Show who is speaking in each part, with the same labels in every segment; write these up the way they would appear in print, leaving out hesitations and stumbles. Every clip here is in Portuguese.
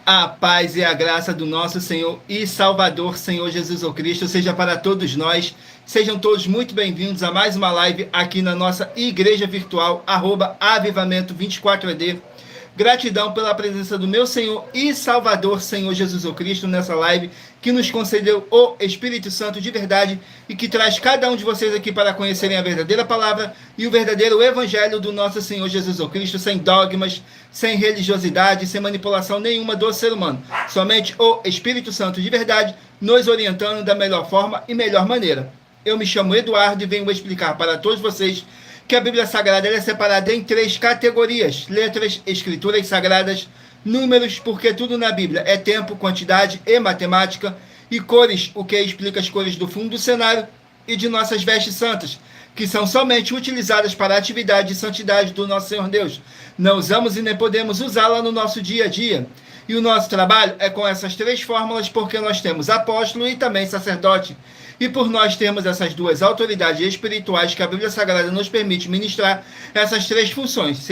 Speaker 1: A paz e a graça do nosso Senhor e Salvador, Senhor Jesus o Cristo, seja para todos nós. Sejam todos muito bem-vindos a mais uma live aqui na nossa igreja virtual, @avivamento24ed. Gratidão pela presença do meu Senhor e Salvador, Senhor Jesus o Cristo, nessa live, que nos concedeu o Espírito Santo de verdade e que traz cada um de vocês aqui para conhecerem a verdadeira palavra e o verdadeiro evangelho do nosso Senhor Jesus o Cristo, sem dogmas, sem religiosidade, sem manipulação nenhuma do ser humano. Somente o Espírito Santo de verdade nos orientando da melhor forma e melhor maneira. Eu me chamo Eduardo e venho explicar para todos vocês que a Bíblia Sagrada é separada em 3 categorias: letras, escrituras sagradas, números, porque tudo na Bíblia é tempo, quantidade e matemática, e cores, o que explica as cores do fundo do cenário e de nossas vestes santas, que são somente utilizadas para a atividade de santidade do nosso Senhor Deus. Não usamos e nem podemos usá-la no nosso dia a dia. E o nosso trabalho é com essas 3 fórmulas, porque nós temos apóstolo e também sacerdote. E por nós termos essas 2 autoridades espirituais que a Bíblia Sagrada nos permite ministrar essas 3 funções,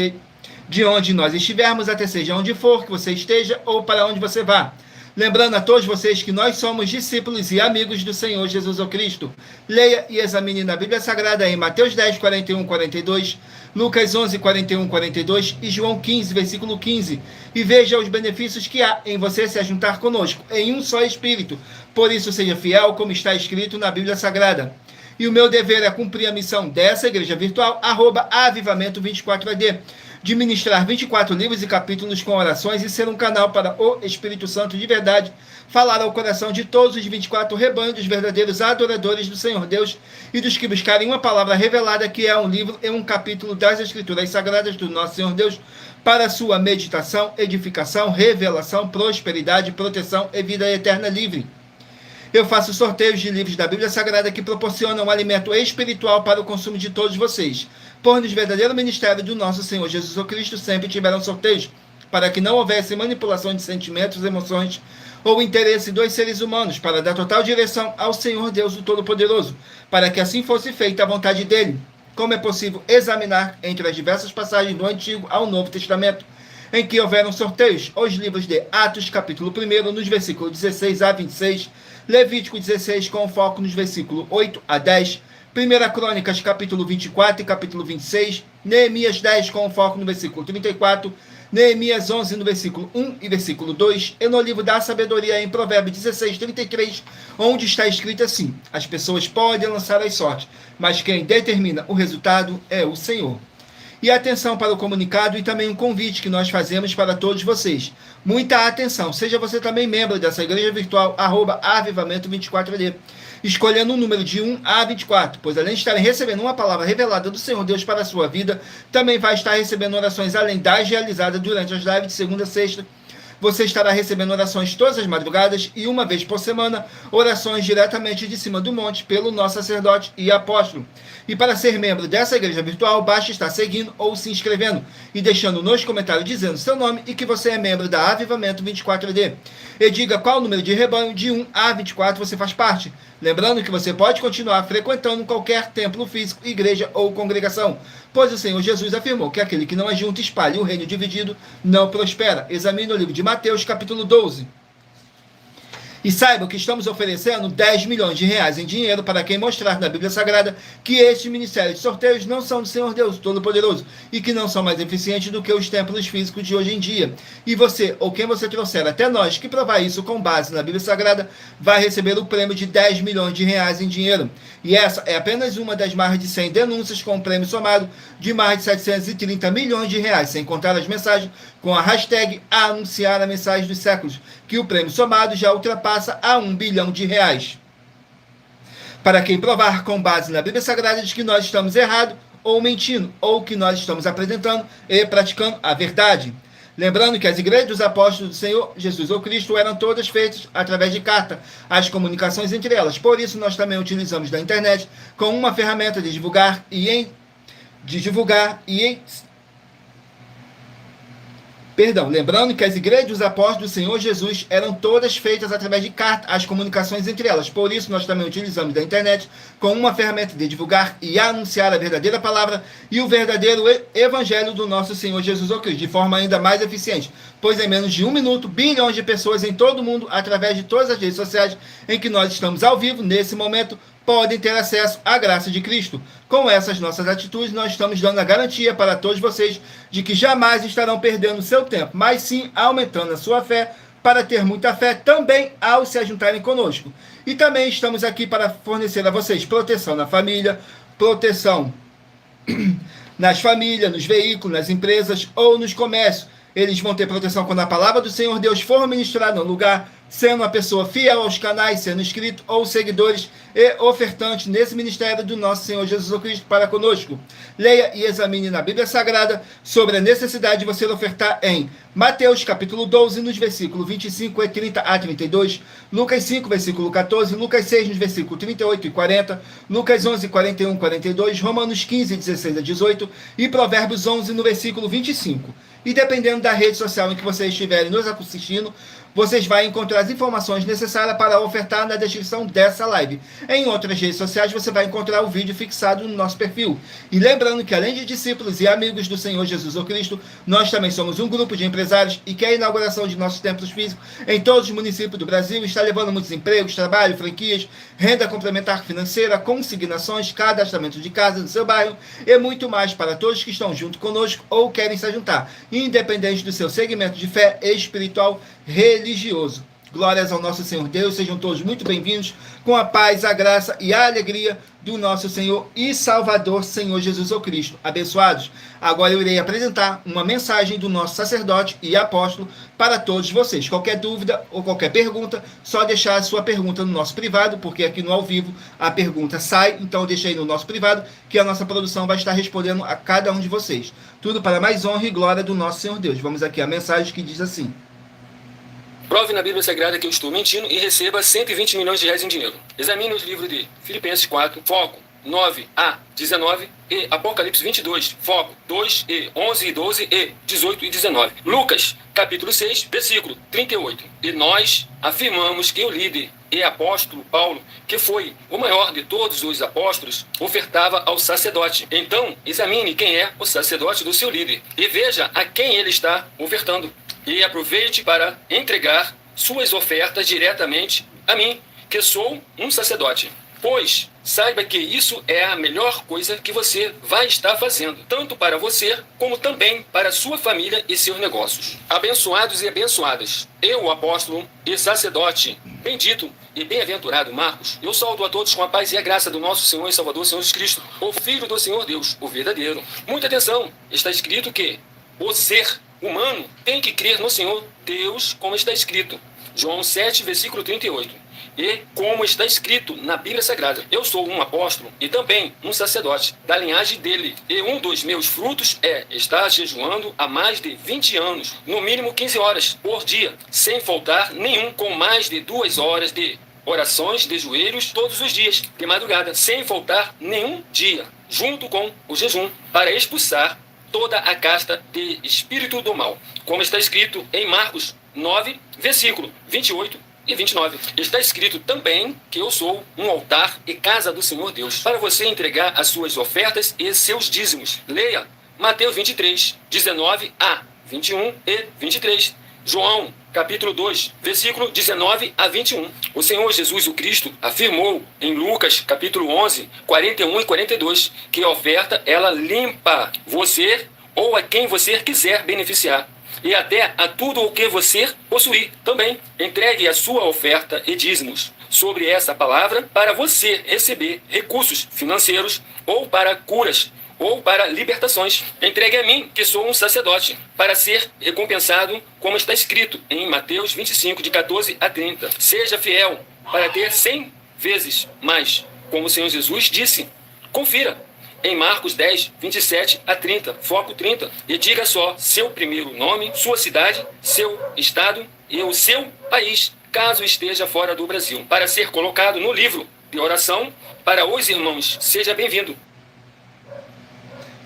Speaker 1: de onde nós estivermos, até seja onde for que você esteja ou para onde você vá. Lembrando a todos vocês que nós somos discípulos e amigos do Senhor Jesus o Cristo. Leia e examine na Bíblia Sagrada em Mateus 10, 41, 42, Lucas 11, 41, 42 e João 15, versículo 15. E veja os benefícios que há em você se ajuntar conosco, em um só Espírito. Por isso, seja fiel, como está escrito na Bíblia Sagrada. E o meu dever é cumprir a missão dessa igreja virtual, @avivamento24ed, de ministrar 24 livros e capítulos com orações e ser um canal para o Espírito Santo de verdade, falar ao coração de todos os 24 rebanhos dos verdadeiros adoradores do Senhor Deus e dos que buscarem uma palavra revelada, que é um livro e um capítulo das Escrituras Sagradas do nosso Senhor Deus, para sua meditação, edificação, revelação, prosperidade, proteção e vida eterna livre. Eu faço sorteios de livros da Bíblia Sagrada que proporcionam um alimento espiritual para o consumo de todos vocês. Por nos verdadeiro ministério do nosso Senhor Jesus o Cristo sempre tiveram sorteios, para que não houvesse manipulação de sentimentos, emoções ou interesse dos seres humanos, para dar total direção ao Senhor Deus o Todo-Poderoso, para que assim fosse feita a vontade dele. Como é possível examinar entre as diversas passagens do Antigo ao Novo Testamento, em que houveram sorteios, os livros de Atos, capítulo 1, nos versículos 16 a 26, Levítico 16, com foco nos versículos 8 a 10, 1 Crônicas, capítulo 24 e capítulo 26, Neemias 10, com foco no versículo 34, Neemias 11, no versículo 1 e versículo 2, e no livro da sabedoria, em Provérbios 16, 33, onde está escrito assim: as pessoas podem lançar as sortes, mas quem determina o resultado é o Senhor. E atenção para o comunicado e também um convite que nós fazemos para todos vocês. Muita atenção, seja você também membro dessa igreja virtual, @avivamento24ed, escolhendo um número de 1 a 24, pois além de estarem recebendo uma palavra revelada do Senhor Deus para a sua vida, também vai estar recebendo orações além das realizadas durante as lives de segunda a sexta. Você estará recebendo orações todas as madrugadas e uma vez por semana, orações diretamente de cima do monte pelo nosso sacerdote e apóstolo. E para ser membro dessa igreja virtual, basta estar seguindo ou se inscrevendo e deixando nos comentários dizendo seu nome e que você é membro da Avivamento 24ed. E diga qual número de rebanho de 1 a 24 você faz parte. Lembrando que você pode continuar frequentando qualquer templo físico, igreja ou congregação, pois o Senhor Jesus afirmou que aquele que não ajunta e espalha o reino dividido não prospera. Examine o livro de Mateus, capítulo 12. E saibam que estamos oferecendo 10 milhões de reais em dinheiro para quem mostrar na Bíblia Sagrada que estes ministérios de sorteios não são do Senhor Deus Todo-Poderoso e que não são mais eficientes do que os templos físicos de hoje em dia. E você, ou quem você trouxer até nós, que provar isso com base na Bíblia Sagrada, vai receber o prêmio de 10 milhões de reais em dinheiro. E essa é apenas uma das mais de 100 denúncias com um prêmio somado de mais de 730 milhões de reais, sem contar as mensagens com a hashtag anunciar a mensagem dos séculos, que o prêmio somado já ultrapassa a 1 bilhão de reais. Para quem provar com base na Bíblia Sagrada de que nós estamos errados ou mentindo, ou que nós estamos apresentando e praticando a verdade. Lembrando que as igrejas dos apóstolos do Senhor Jesus ou Cristo eram todas feitas através de carta, as comunicações entre elas. Por isso, nós também utilizamos da internet como uma ferramenta de divulgar Lembrando que as igrejas dos apóstolos do Senhor Jesus eram todas feitas através de carta, as comunicações entre elas. Por isso, nós também utilizamos da internet como uma ferramenta de divulgar e anunciar a verdadeira palavra e o verdadeiro evangelho do nosso Senhor Jesus Cristo, de forma ainda mais eficiente, pois em menos de 1 minuto, bilhões de pessoas em todo o mundo, através de todas as redes sociais em que nós estamos ao vivo, nesse momento, podem ter acesso à graça de Cristo. Com essas nossas atitudes, nós estamos dando a garantia para todos vocês de que jamais estarão perdendo seu tempo, mas sim aumentando a sua fé para ter muita fé também ao se juntarem conosco. E também estamos aqui para fornecer a vocês proteção na família, proteção nas famílias, nos veículos, nas empresas ou nos comércios. Eles vão ter proteção quando a palavra do Senhor Deus for ministrada no lugar, sendo uma pessoa fiel aos canais, sendo inscrito ou seguidores e ofertantes nesse ministério do nosso Senhor Jesus Cristo para conosco. Leia e examine na Bíblia Sagrada sobre a necessidade de você ofertar em Mateus capítulo 12, nos versículos 25 e 30 a 32, Lucas 5, versículo 14, Lucas 6, nos versículos 38 e 40, Lucas 11, 41 e 42, Romanos 15, 16 a 18 e Provérbios 11, no versículo 25. E dependendo da rede social em que vocês estiverem nos assistindo, vocês vão encontrar as informações necessárias para ofertar na descrição dessa live. Em outras redes sociais você vai encontrar o vídeo fixado no nosso perfil. E lembrando que além de discípulos e amigos do Senhor Jesus Cristo, nós também somos um grupo de empresários e que a inauguração de nossos templos físicos em todos os municípios do Brasil está levando muitos empregos, trabalho, franquias, renda complementar financeira, consignações, cadastramento de casa no seu bairro e muito mais para todos que estão junto conosco ou querem se juntar, independente do seu segmento de fé espiritual religioso. Glórias ao nosso Senhor Deus, sejam todos muito bem-vindos, com a paz, a graça e a alegria do nosso Senhor e Salvador, Senhor Jesus Cristo. Abençoados, agora eu irei apresentar uma mensagem do nosso sacerdote e apóstolo para todos vocês. Qualquer dúvida ou qualquer pergunta, só deixar a sua pergunta no nosso privado, porque aqui no ao vivo a pergunta sai, então deixa aí no nosso privado, que a nossa produção vai estar respondendo a cada um de vocês. Tudo para mais honra e glória do nosso Senhor Deus. Vamos aqui a mensagem que diz assim:
Speaker 2: prove na Bíblia Sagrada que eu estou mentindo e receba 120 milhões de reais em dinheiro. Examine os livros de Filipenses 4, foco 9 a 19 e Apocalipse 22, foco 2 e 11 e 12 e 18 e 19. Lucas, capítulo 6, versículo 38. E nós afirmamos que o líder e apóstolo Paulo, que foi o maior de todos os apóstolos, ofertava ao sacerdote. Então, examine quem é o sacerdote do seu líder e veja a quem ele está ofertando. E aproveite para entregar suas ofertas diretamente a mim, que sou um sacerdote. Pois saiba que isso é a melhor coisa que você vai estar fazendo, tanto para você, como também para sua família e seus negócios. Abençoados e abençoadas, eu, apóstolo e sacerdote, bendito e bem-aventurado Marcos, eu saúdo a todos com a paz e a graça do nosso Senhor e Salvador, Senhor Jesus Cristo, o Filho do Senhor Deus, o verdadeiro. Muita atenção, está escrito que o ser humano tem que crer no Senhor Deus, como está escrito. João 7, versículo 38. E como está escrito na Bíblia Sagrada, eu sou um apóstolo e também um sacerdote da linhagem dele. E um dos meus frutos é estar jejuando há mais de 20 anos, no mínimo 15 horas por dia, sem faltar nenhum, com mais de 2 horas de orações de joelhos todos os dias, de madrugada, sem faltar nenhum dia, junto com o jejum, para expulsar toda a casta de espírito do mal, como está escrito em Marcos 9, versículo 28 e 29. Está escrito também que eu sou um altar e casa do Senhor Deus, para você entregar as suas ofertas e seus dízimos. Leia Mateus 23, 19 a 21 e 23. João, capítulo 2, versículo 19 a 21. O Senhor Jesus o Cristo afirmou em Lucas, capítulo 11, 41 e 42, que a oferta, ela limpa você ou a quem você quiser beneficiar, e até a tudo o que você possuir também. Entregue a sua oferta e dízimos sobre essa palavra para você receber recursos financeiros ou para curas ou para libertações. Entregue a mim, que sou um sacerdote, para ser recompensado, como está escrito em Mateus 25, de 14 a 30. Seja fiel para ter 100 vezes mais, como o Senhor Jesus disse. Confira em Marcos 10, 27 a 30, foco 30, e diga só seu primeiro nome, sua cidade, seu estado e o seu país, caso esteja fora do Brasil, para ser colocado no livro de oração para os irmãos. Seja bem-vindo.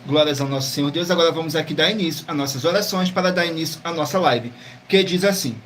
Speaker 1: Glórias ao nosso Senhor Deus. Agora vamos aqui dar início às nossas orações para dar início à nossa live, que diz assim: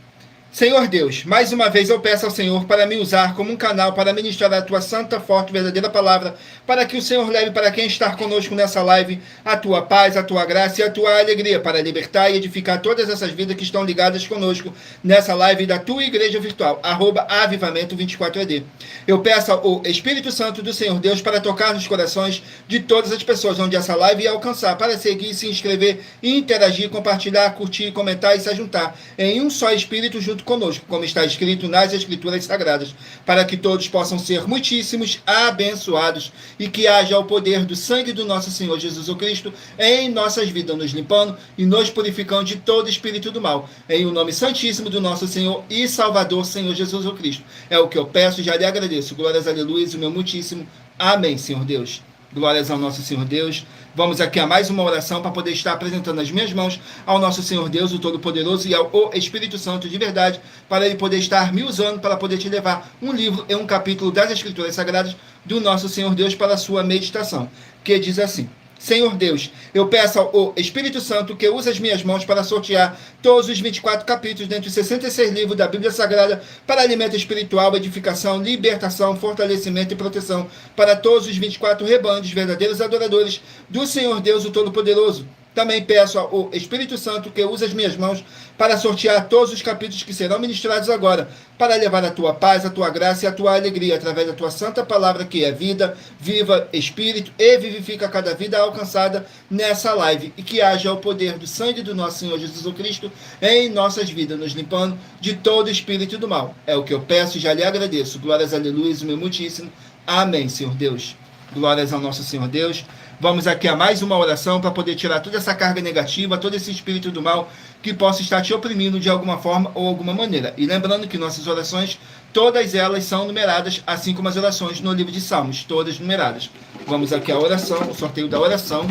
Speaker 1: Senhor Deus, mais uma vez eu peço ao Senhor para me usar como um canal para ministrar a tua santa, forte e verdadeira palavra, para que o Senhor leve para quem está conosco nessa live a tua paz, a tua graça e a tua alegria, para libertar e edificar todas essas vidas que estão ligadas conosco nessa live da tua igreja virtual, @avivamento24ed. Eu peço ao Espírito Santo do Senhor Deus para tocar nos corações de todas as pessoas onde essa live ia alcançar, para seguir, se inscrever, interagir, compartilhar, curtir, comentar e se juntar em um só Espírito junto conosco, como está escrito nas Escrituras Sagradas, para que todos possam ser muitíssimos abençoados e que haja o poder do sangue do nosso Senhor Jesus Cristo em nossas vidas, nos limpando e nos purificando de todo espírito do mal, em o nome santíssimo do nosso Senhor e Salvador, Senhor Jesus Cristo. É o que eu peço e já lhe agradeço. Glórias, aleluia, o meu muitíssimo amém, Senhor Deus. Glórias ao nosso Senhor Deus. Vamos aqui a mais uma oração para poder estar apresentando as minhas mãos ao nosso Senhor Deus, o Todo-Poderoso, e ao Espírito Santo de verdade, para ele poder estar me usando para poder te levar um livro e um capítulo das Escrituras Sagradas do nosso Senhor Deus para a sua meditação, que diz assim: Senhor Deus, eu peço ao Espírito Santo que use as minhas mãos para sortear todos os 24 capítulos dentre os 66 livros da Bíblia Sagrada para alimento espiritual, edificação, libertação, fortalecimento e proteção para todos os 24 rebanhos verdadeiros adoradores do Senhor Deus, o Todo-Poderoso. Também peço ao Espírito Santo que use as minhas mãos para sortear todos os capítulos que serão ministrados agora, para levar a tua paz, a tua graça e a tua alegria, através da tua santa palavra, que é vida, viva, espírito e vivifica cada vida alcançada nessa live, e que haja o poder do sangue do nosso Senhor Jesus Cristo em nossas vidas, nos limpando de todo espírito do mal. É o que eu peço e já lhe agradeço. Glórias, aleluia, o meu muitíssimo amém, Senhor Deus. Glórias ao nosso Senhor Deus. Vamos aqui a mais uma oração para poder tirar toda essa carga negativa, todo esse espírito do mal que possa estar te oprimindo de alguma forma ou alguma maneira. E lembrando que nossas orações, todas elas são numeradas, assim como as orações no livro de Salmos, todas numeradas. Vamos aqui à oração, o sorteio da oração.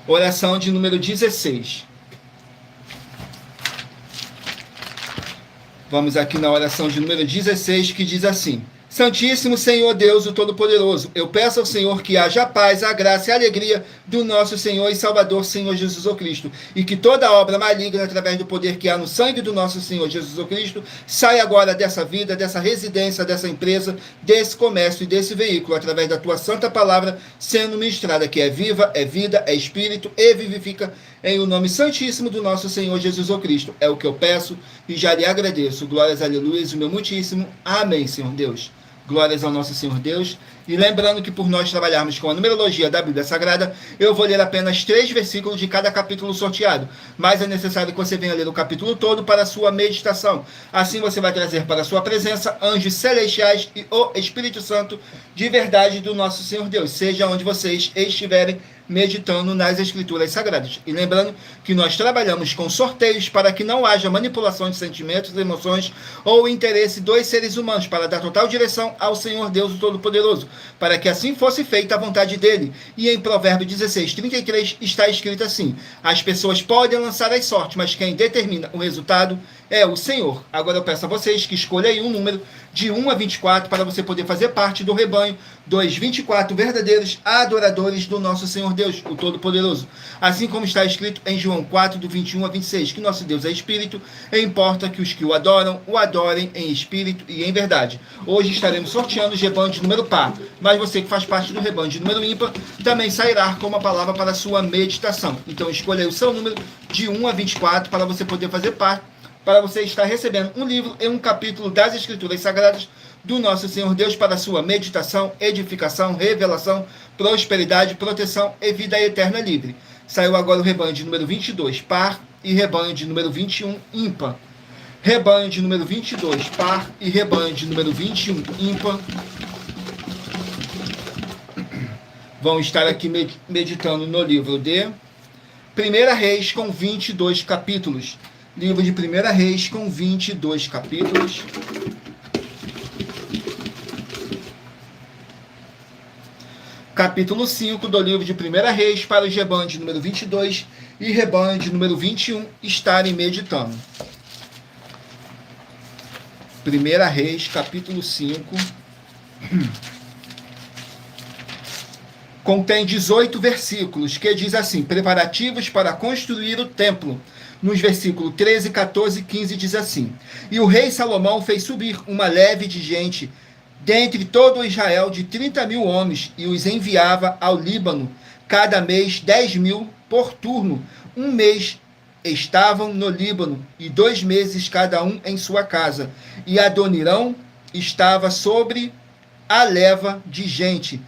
Speaker 1: Oração de número 16. Vamos aqui na oração de número 16, que diz assim: Santíssimo Senhor Deus, o Todo-Poderoso, eu peço ao Senhor que haja a paz, a graça e a alegria do nosso Senhor e Salvador, Senhor Jesus Cristo, e que toda obra maligna, através do poder que há no sangue do nosso Senhor Jesus Cristo, saia agora dessa vida, dessa residência, dessa empresa, desse comércio e desse veículo, através da tua santa palavra sendo ministrada, que é viva, é vida, é espírito e vivifica, em o nome santíssimo do nosso Senhor Jesus Cristo. É o que eu peço e já lhe agradeço. Glórias, aleluia, o meu muitíssimo amém, Senhor Deus. Glórias ao nosso Senhor Deus. E lembrando que por nós trabalharmos com a numerologia da Bíblia Sagrada, eu vou ler apenas 3 versículos de cada capítulo sorteado. Mas é necessário que você venha ler o capítulo todo para a sua meditação. Assim você vai trazer para a sua presença anjos celestiais e o Espírito Santo de verdade do nosso Senhor Deus, seja onde vocês estiverem meditando nas Escrituras Sagradas. E lembrando que nós trabalhamos com sorteios para que não haja manipulação de sentimentos, emoções ou interesse dos seres humanos, para dar total direção ao Senhor Deus, o Todo-Poderoso, para que assim fosse feita a vontade dele. E em Provérbios 16:33 está escrito assim: as pessoas podem lançar as sortes, mas quem determina o resultado é o Senhor. Agora eu peço a vocês que escolham aí um número de 1 a 24 para você poder fazer parte do rebanho dos 24 verdadeiros adoradores do nosso Senhor Deus, o Todo-Poderoso. Assim como está escrito em João 4, do 21 a 26, que nosso Deus é Espírito, e importa que os que o adorem em Espírito e em verdade. Hoje estaremos sorteando os rebanhos de número par, mas você que faz parte do rebanho de número ímpar, também sairá com uma palavra para a sua meditação. Então escolha aí o seu número de 1 a 24 para você poder fazer parte, para você estar recebendo um livro e um capítulo das Escrituras Sagradas do nosso Senhor Deus para a sua meditação, edificação, revelação, prosperidade, proteção e vida eterna livre. Saiu agora o rebanho de número 22, par, e rebanho de número 21, ímpar. Rebanho de número 22, par, e rebanho de número 21, ímpar. Vão estar aqui meditando no livro de 1 Reis, com 22 capítulos. Livro de 1 Reis, com 22 capítulos. Capítulo 5 do livro de 1 Reis, para os rebanhos de número 22 e rebanho de número 21 estarem meditando. 1 Reis, capítulo 5. Contém 18 versículos, que diz assim: preparativos para construir o templo. Nos versículos 13, 14 e 15 diz assim: e o rei Salomão fez subir uma leve de gente dentre todo Israel de 30.000 homens, e os enviava ao Líbano, cada mês 10.000 por turno. Um mês estavam no Líbano, e 2 meses cada um em sua casa. E Adonirão estava sobre a leva de gente.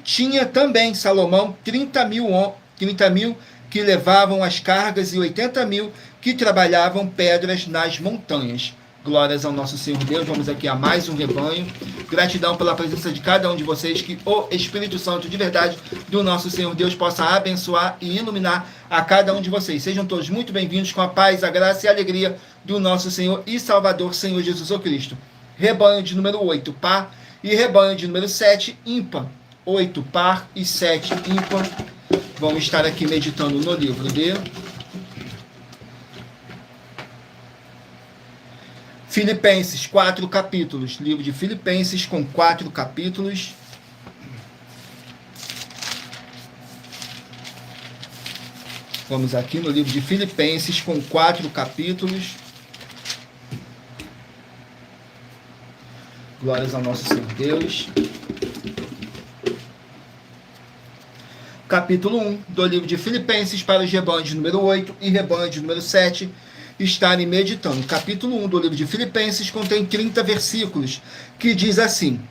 Speaker 1: Tinha também Salomão 30.000 que levavam as cargas e 80.000 que trabalhavam pedras nas montanhas. Glórias ao nosso Senhor Deus. Vamos aqui a mais um rebanho. Gratidão pela presença de cada um de vocês. Que o Espírito Santo de verdade do nosso Senhor Deus possa abençoar e iluminar a cada um de vocês. Sejam todos muito bem-vindos com a paz, a graça e a alegria do nosso Senhor e Salvador, Senhor Jesus Cristo. Rebanho de número 8, par, e rebanho de número 7, ímpar. 8 par e 7 ímpar. Vamos estar aqui meditando no livro de Filipenses, 4 capítulos. Livro de Filipenses com 4 capítulos. Vamos aqui no livro de Filipenses com 4 capítulos. Glórias ao nosso Senhor Deus. Capítulo 1 do livro de Filipenses para os rebanhos de número 8 e rebanho de número 7 estarem meditando. Capítulo 1 do livro de Filipenses contém 30 versículos, que diz assim: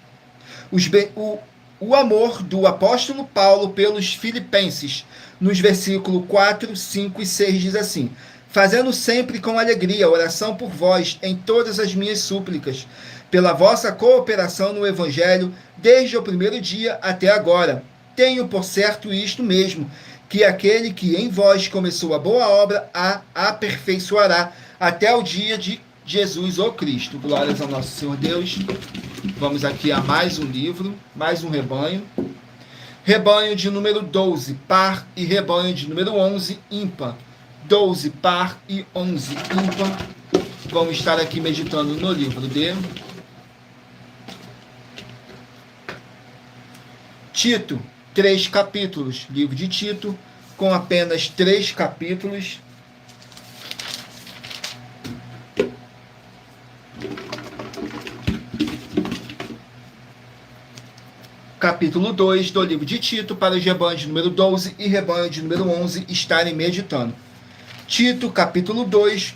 Speaker 1: o amor do apóstolo Paulo pelos filipenses. Nos versículos 4, 5 e 6 diz assim: fazendo sempre com alegria oração por vós em todas as minhas súplicas, pela vossa cooperação no Evangelho, desde o primeiro dia até agora. Tenho por certo isto mesmo, que aquele que em vós começou a boa obra a aperfeiçoará até o dia de Jesus o Cristo. Glórias ao nosso Senhor Deus. Vamos aqui a mais um livro, mais um rebanho. Rebanho de número 12, par, e rebanho de número 11, ímpar. 12, par e 11, ímpar. Vamos estar aqui meditando no livro de Tito, 3 capítulos. Livro de Tito, com apenas 3 capítulos. Capítulo 2 do livro de Tito, para os rebanhos de número 12 e rebanho de número 11 estarem meditando. Tito, capítulo 2,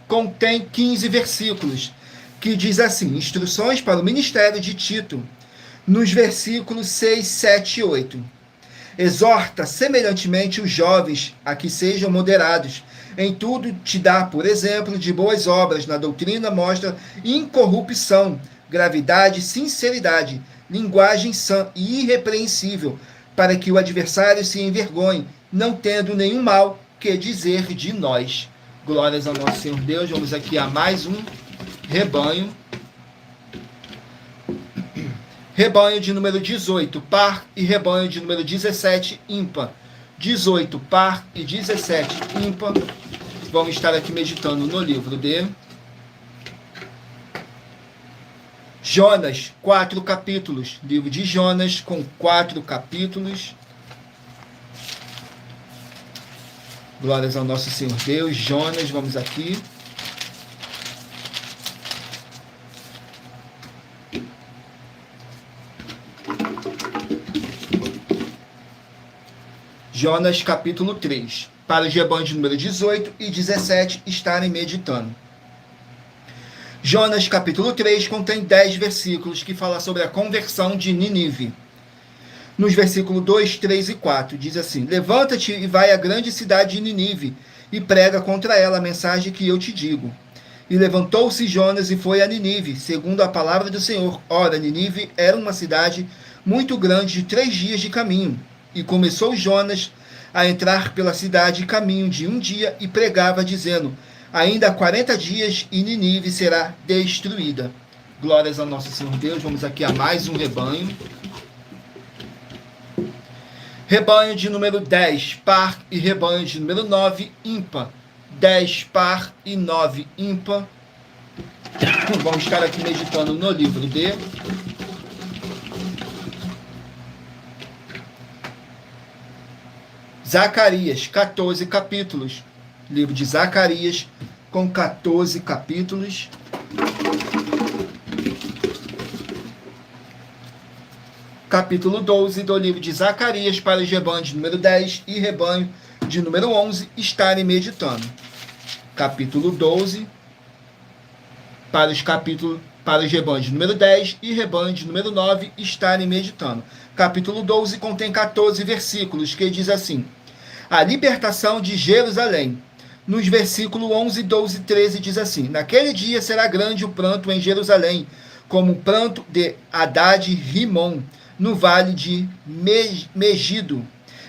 Speaker 1: contém 15 versículos, que diz assim: instruções para o ministério de Tito. Nos versículos 6, 7 e 8. Exorta semelhantemente os jovens a que sejam moderados. Em tudo te dá, por exemplo, de boas obras. Na doutrina mostra incorrupção, gravidade, sinceridade, linguagem sã e irrepreensível, para que o adversário se envergonhe, não tendo nenhum mal que dizer de nós. Glórias ao nosso Senhor Deus. Vamos aqui a mais um rebanho. Rebanho de número 18, par, e rebanho de número 17, ímpar. 18, par e 17, ímpar. Vamos estar aqui meditando no livro de Jonas, 4 capítulos. Livro de Jonas com 4 capítulos. Glórias ao nosso Senhor Deus. Jonas, vamos aqui. Jonas, capítulo 3, para os rebanhos de número 18 e 17 estarem meditando. Jonas, capítulo 3, contém 10 versículos que falam sobre a conversão de Nínive. Nos versículos 2, 3 e 4, diz assim: levanta-te e vai à grande cidade de Nínive e prega contra ela a mensagem que eu te digo. E levantou-se Jonas e foi a Nínive, segundo a palavra do Senhor. Ora, Nínive era uma cidade muito grande, de 3 dias de caminho. E começou Jonas a entrar pela cidade caminho de 1 dia e pregava, dizendo: ainda há 40 dias e Nínive será destruída. Glórias ao nosso Senhor Deus. Vamos aqui a mais um rebanho. Rebanho de número 10, par, e rebanho de número 9, ímpar. 10, par e 9, ímpar. Vamos estar aqui meditando no livro de Zacarias, 14 capítulos. Livro de Zacarias, com 14 capítulos. Capítulo 12 do livro de Zacarias, para os rebanhos de número 10 e rebanho de número 11 estarem meditando. Capítulo 12, para os rebanhos de número 10 e rebanho de número 9 estarem meditando. Capítulo 12 contém 14 versículos, que diz assim: a libertação de Jerusalém. Nos versículos 11, 12 e 13 diz assim: naquele dia será grande o pranto em Jerusalém, como o pranto de Haddad Rimon, no vale de Megido.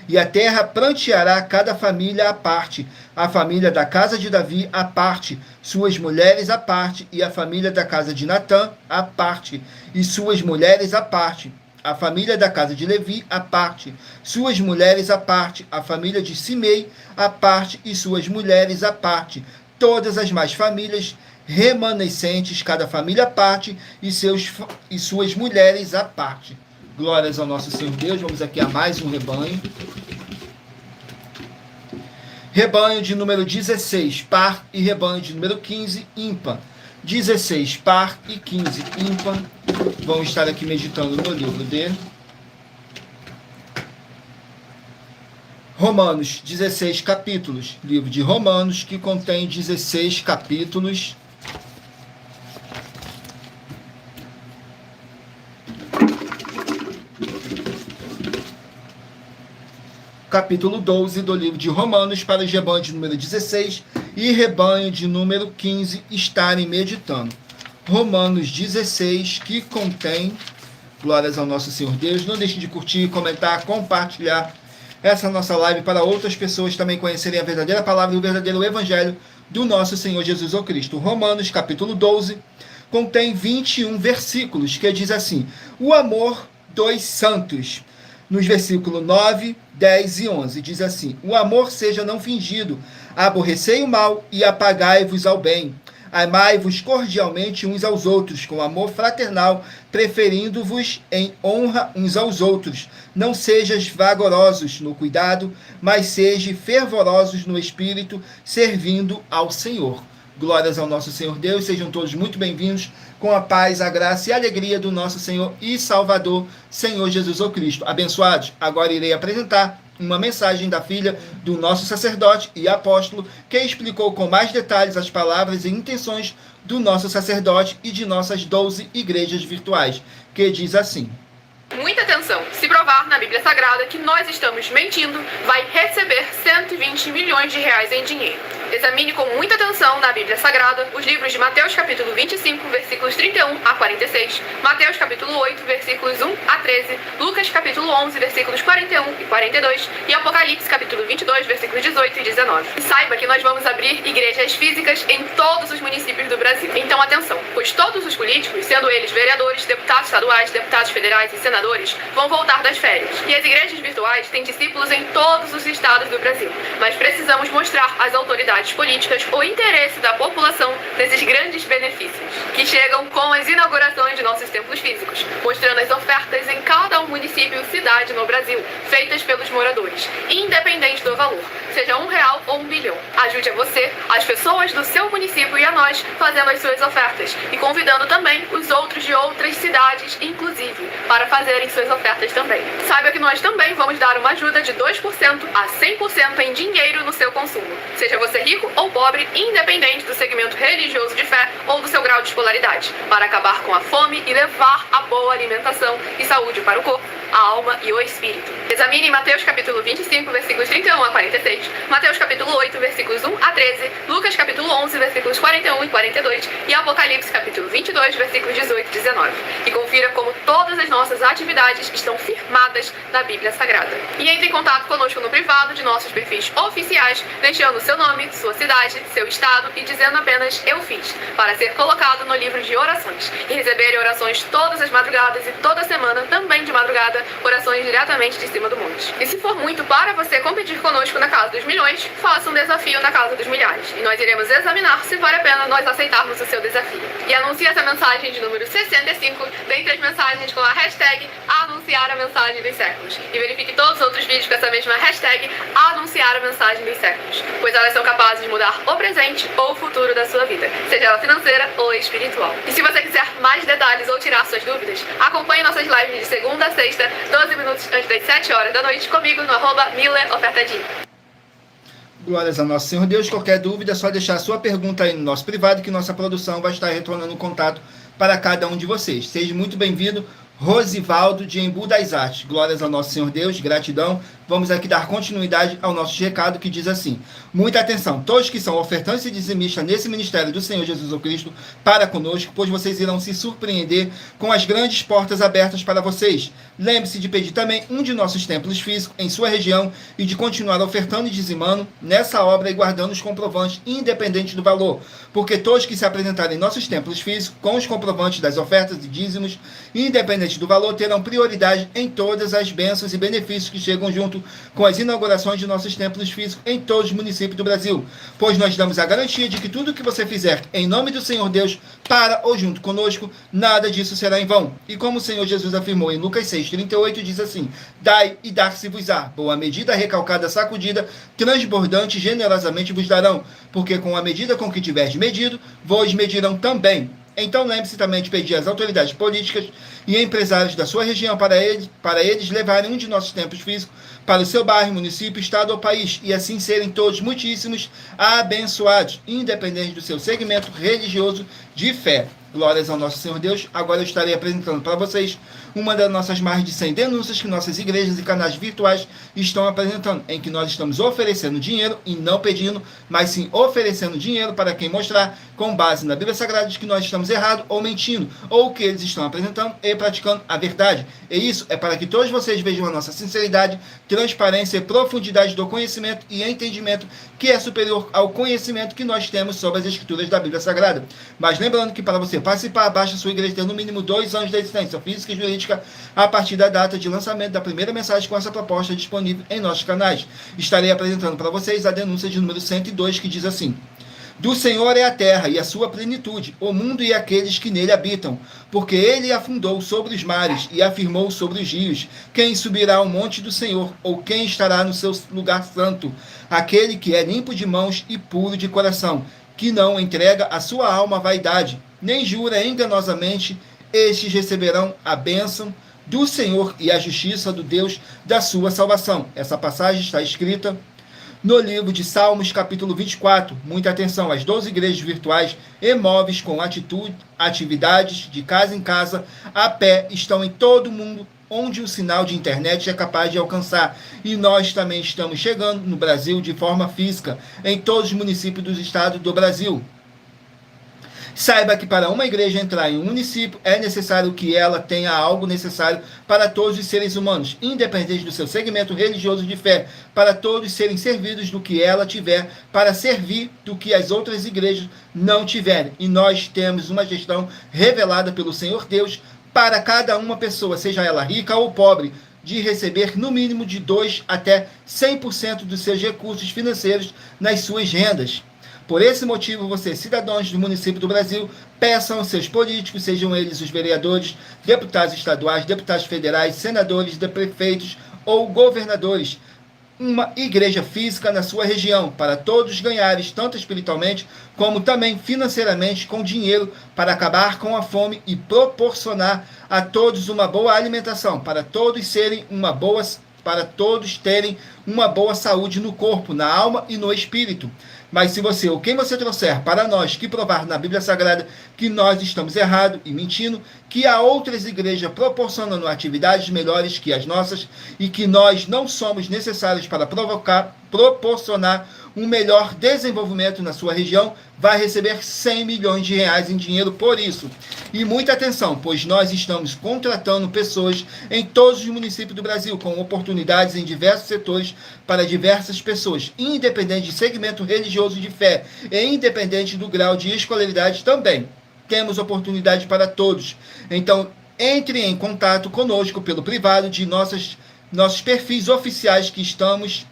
Speaker 1: E a terra pranteará cada família à parte, a família da casa de Davi à parte, suas mulheres à parte, e a família da casa de Natã à parte, e suas mulheres à parte, a família da casa de Levi à parte, suas mulheres à parte, a família de Simei à parte, e suas mulheres à parte, todas as mais famílias remanescentes, cada família à parte, e suas mulheres à parte. Glórias ao nosso Senhor Deus. Vamos aqui a mais um rebanho. Rebanho de número 16, par, e rebanho de número 15, ímpar. 16, par, e 15, ímpar. Vamos estar aqui meditando no livro de Romanos, 16 capítulos. Livro de Romanos, que contém 16 capítulos. Capítulo 12 do livro de Romanos, para os rebanhos de número 16 e rebanho de número 15 estarem meditando. Romanos 16, que contém, glórias ao nosso Senhor Deus. Não deixe de curtir, comentar, compartilhar essa nossa live para outras pessoas também conhecerem a verdadeira palavra e o verdadeiro evangelho do nosso Senhor Jesus o Cristo. Romanos, capítulo 12, contém 21 versículos, que diz assim: o amor dos santos. Nos versículos 9, 10 e 11, diz assim: o amor seja não fingido, aborrecei o mal e apagai-vos ao bem. Amai-vos cordialmente uns aos outros, com amor fraternal, preferindo-vos em honra uns aos outros. Não sejais vagarosos no cuidado, mas sejam fervorosos no espírito, servindo ao Senhor. Glórias ao nosso Senhor Deus. Sejam todos muito bem-vindos, com a paz, a graça e a alegria do nosso Senhor e Salvador, Senhor Jesus o Cristo. Abençoados, agora irei apresentar uma mensagem da filha do nosso sacerdote e apóstolo, que explicou com mais detalhes as palavras e intenções do nosso sacerdote e de nossas 12 igrejas virtuais, que diz assim:
Speaker 3: muita atenção! Se provar na Bíblia Sagrada que nós estamos mentindo, vai receber 120 milhões de reais em dinheiro. Examine com muita atenção na Bíblia Sagrada os livros de Mateus capítulo 25, versículos 31 a 46, Mateus capítulo 8, versículos 1 a 13, Lucas capítulo 11, versículos 41 e 42 e Apocalipse capítulo 22, versículos 18 e 19. E saiba que nós vamos abrir igrejas físicas em todos os municípios do Brasil. Então atenção, pois todos os políticos, sendo eles vereadores, deputados estaduais, deputados federais e senadores, vão voltar das férias. E as igrejas virtuais têm discípulos em todos os estados do Brasil. Mas precisamos mostrar às autoridades políticas o interesse da população nesses grandes benefícios, que chegam com as inaugurações de nossos templos físicos, mostrando as ofertas em cada município e cidade no Brasil, feitas pelos moradores, independente do valor, seja R$1 ou R$1 bilhão. Ajude a você, as pessoas do seu município e a nós, fazendo as suas ofertas e convidando também os outros de outras cidades, inclusive, para fazerem suas ofertas também. Saiba que nós também vamos dar uma ajuda de 2% a 100% em dinheiro no seu consumo, seja você rico ou pobre, independente do segmento religioso de fé ou do seu grau de escolaridade, para acabar com a fome e levar a boa alimentação e saúde para o corpo, a alma e o espírito. Examine Mateus capítulo 25, versículos 31 a 46, Mateus capítulo 8, versículos 1 a 13, Lucas capítulo 11, versículos 41 e 42 e Apocalipse capítulo 22, versículos 18 e 19. E confira como todas as nossas atividades estão firmadas na Bíblia Sagrada. E entre em contato conosco no privado de nossos perfis oficiais, deixando seu nome, sua cidade, seu estado e dizendo apenas "eu fiz", para ser colocado no livro de orações e receber orações todas as madrugadas e toda semana, também de madrugada, orações diretamente de cima cima do monte. E se for muito para você competir conosco na casa dos milhões, faça um desafio na casa dos milhares. E nós iremos examinar se vale a pena nós aceitarmos o seu desafio. E anuncie essa mensagem de número 65 dentre as mensagens com a hashtag anunciar a mensagem dos séculos. E verifique todos os outros vídeos com essa mesma hashtag anunciar a mensagem dos séculos. Pois elas são capazes de mudar o presente ou o futuro da sua vida, seja ela financeira ou espiritual. E se você quiser mais detalhes ou tirar suas dúvidas, acompanhe nossas lives de segunda a sexta, 12 minutos antes das 7 horas da noite, comigo no @MillerOfertaDia.
Speaker 1: Glórias a nosso Senhor Deus. Qualquer dúvida é só deixar a sua pergunta aí no nosso privado, que nossa produção vai estar retornando contato para cada um de vocês. Seja muito bem-vindo, Rosivaldo de Embu das Artes. Glórias ao nosso Senhor Deus, gratidão. Vamos aqui dar continuidade ao nosso recado, que diz assim: muita atenção, todos que são ofertantes e dizimistas nesse ministério do Senhor Jesus Cristo para conosco, pois vocês irão se surpreender com as grandes portas abertas para vocês. Lembre-se de pedir também um de nossos templos físicos em sua região e de continuar ofertando e dizimando nessa obra e guardando os comprovantes independente do valor, porque todos que se apresentarem em nossos templos físicos com os comprovantes das ofertas e dízimos, independente do valor, terão prioridade em todas as bênçãos e benefícios que chegam junto com as inaugurações de nossos templos físicos em todos os municípios do Brasil, pois nós damos a garantia de que tudo que você fizer em nome do Senhor Deus, para ou junto conosco, nada disso será em vão. E como o Senhor Jesus afirmou em Lucas 6,38, diz assim: dai e dar-se-vos-á, boa medida, recalcada, sacudida, transbordante, generosamente vos darão, porque com a medida com que tiverdes medido, vos medirão também. Então lembre-se também de pedir às autoridades políticas e empresários da sua região para eles levarem um de nossos templos físicos para o seu bairro, município, estado ou país, e assim serem todos muitíssimos abençoados, independente do seu segmento religioso de fé. Glórias ao nosso Senhor Deus. Agora eu estarei apresentando para vocês uma das nossas mais de 100 denúncias que nossas igrejas e canais virtuais estão apresentando, em que nós estamos oferecendo dinheiro e não pedindo, mas sim oferecendo dinheiro para quem mostrar, com base na Bíblia Sagrada, de que nós estamos errados ou mentindo, ou que eles estão apresentando e praticando a verdade. E isso é para que todos vocês vejam a nossa sinceridade, transparência e profundidade do conhecimento e entendimento, que é superior ao conhecimento que nós temos sobre as escrituras da Bíblia Sagrada. Mas lembrando que para você participar, basta sua igreja ter no mínimo 2 anos de existência física e jurídica a partir da data de lançamento da primeira mensagem com essa proposta disponível em nossos canais. Estarei apresentando para vocês a denúncia de número 102, que diz assim: do Senhor é a terra e a sua plenitude, o mundo e aqueles que nele habitam, porque ele afundou sobre os mares e afirmou sobre os rios. Quem subirá ao monte do Senhor, ou quem estará no seu lugar santo? Aquele que é limpo de mãos e puro de coração, que não entrega a sua alma à vaidade, nem jura enganosamente. Estes receberão a bênção do Senhor e a justiça do Deus da sua salvação. Essa passagem está escrita no livro de Salmos, capítulo 24. Muita atenção, as 12 igrejas virtuais e móveis com atividades de casa em casa, a pé, estão em todo o mundo onde o sinal de internet é capaz de alcançar. E nós também estamos chegando no Brasil de forma física, em todos os municípios dos estados do Brasil. Saiba que para uma igreja entrar em um município, é necessário que ela tenha algo necessário para todos os seres humanos, independente do seu segmento religioso de fé, para todos serem servidos do que ela tiver, para servir do que as outras igrejas não tiverem. E nós temos uma gestão revelada pelo Senhor Deus para cada uma pessoa, seja ela rica ou pobre, de receber no mínimo de 2 até 100% dos seus recursos financeiros nas suas rendas. Por esse motivo, vocês, cidadãos do município do Brasil, peçam aos seus políticos, sejam eles os vereadores, deputados estaduais, deputados federais, senadores, prefeitos ou governadores, uma igreja física na sua região, para todos ganharem, tanto espiritualmente como também financeiramente, com dinheiro, para acabar com a fome e proporcionar a todos uma boa alimentação, para todos terem uma boa saúde no corpo, na alma e no espírito. Mas se você ou quem você trouxer para nós que provar na Bíblia Sagrada que nós estamos errados e mentindo, que há outras igrejas proporcionando atividades melhores que as nossas e que nós não somos necessários para proporcionar um melhor desenvolvimento na sua região, vai receber 100 milhões de reais em dinheiro por isso. E muita atenção, pois nós estamos contratando pessoas em todos os municípios do Brasil, com oportunidades em diversos setores para diversas pessoas, independente de segmento religioso de fé e independente do grau de escolaridade também. Temos oportunidade para todos. Então, entre em contato conosco pelo privado de nossas nossos perfis oficiais que estamos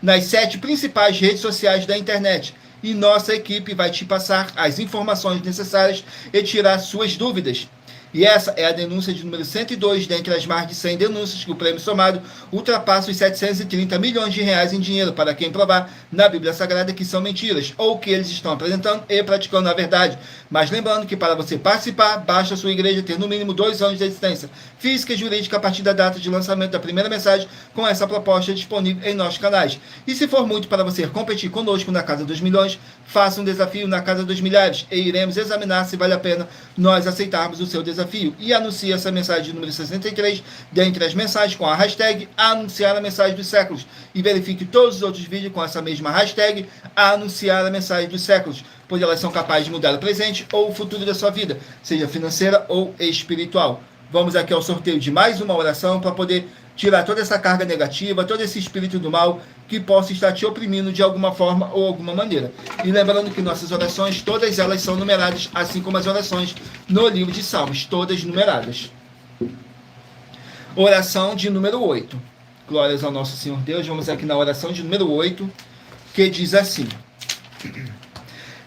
Speaker 1: nas 7 principais redes sociais da internet. E nossa equipe vai te passar as informações necessárias e tirar suas dúvidas. E essa é a denúncia de número 102, dentre as mais de 100 denúncias que o prêmio somado ultrapassa os 730 milhões de reais em dinheiro para quem provar na Bíblia Sagrada que são mentiras, ou que eles estão apresentando e praticando a verdade. Mas lembrando que para você participar, basta a sua igreja ter no mínimo 2 anos de existência física e jurídica a partir da data de lançamento da primeira mensagem com essa proposta disponível em nossos canais. E se for muito para você competir conosco na Casa dos Milhões, faça um desafio na Casa dos Milhares e iremos examinar se vale a pena nós aceitarmos o seu desafio. E anuncie essa mensagem de número 63 dentre as mensagens com a hashtag anunciar a mensagem dos séculos e verifique todos os outros vídeos com essa mesma hashtag anunciar a mensagem dos séculos, pois elas são capazes de mudar o presente ou o futuro da sua vida, seja financeira ou espiritual. Vamos aqui ao sorteio de mais uma oração para poder tirar toda essa carga negativa, todo esse espírito do mal que possa estar te oprimindo de alguma forma ou alguma maneira. E lembrando que nossas orações, todas elas são numeradas, assim como as orações no livro de Salmos, todas numeradas. Oração de número 8. Glórias ao nosso Senhor Deus. Vamos aqui na oração de número 8, que diz assim: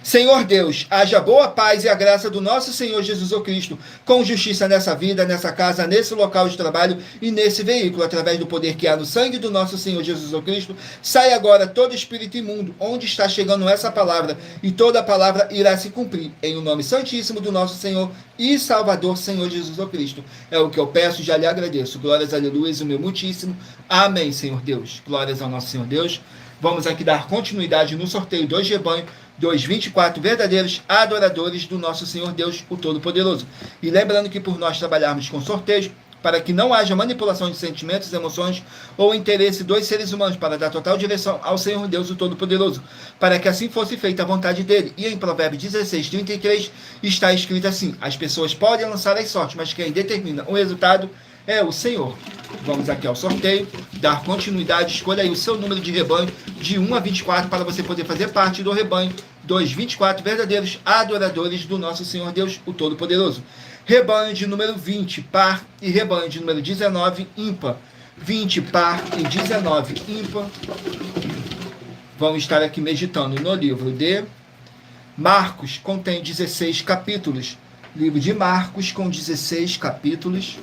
Speaker 1: Senhor Deus, haja boa paz e a graça do nosso Senhor Jesus Cristo, com justiça nessa vida, nessa casa, nesse local de trabalho e nesse veículo, através do poder que há no sangue do nosso Senhor Jesus Cristo. Sai agora todo espírito imundo, onde está chegando essa palavra, e toda a palavra irá se cumprir, em o nome santíssimo do nosso Senhor e Salvador, Senhor Jesus Cristo. É o que eu peço e já lhe agradeço. Glórias, aleluia, o meu muitíssimo. Amém, Senhor Deus. Glórias ao nosso Senhor Deus. Vamos aqui dar continuidade no sorteio dos rebanhos dos 24 verdadeiros adoradores do nosso Senhor Deus, o Todo-Poderoso. E lembrando que por nós trabalharmos com sorteios, para que não haja manipulação de sentimentos, emoções ou interesse dos seres humanos, para dar total direção ao Senhor Deus, o Todo-Poderoso, para que assim fosse feita a vontade dele. E em Provérbios 16:33 está escrito assim: as pessoas podem lançar as sortes, mas quem determina o resultado é o Senhor. Vamos aqui ao sorteio, dar continuidade, escolha aí o seu número de rebanho de 1 a 24 para você poder fazer parte do rebanho dos 24 verdadeiros adoradores do nosso Senhor Deus, o Todo-Poderoso. Rebanho de número 20, par, e rebanho de número 19, ímpar. 20, par e 19, ímpar. Vamos estar aqui meditando no livro de Marcos, contém 16 capítulos. Livro de Marcos com 16 capítulos.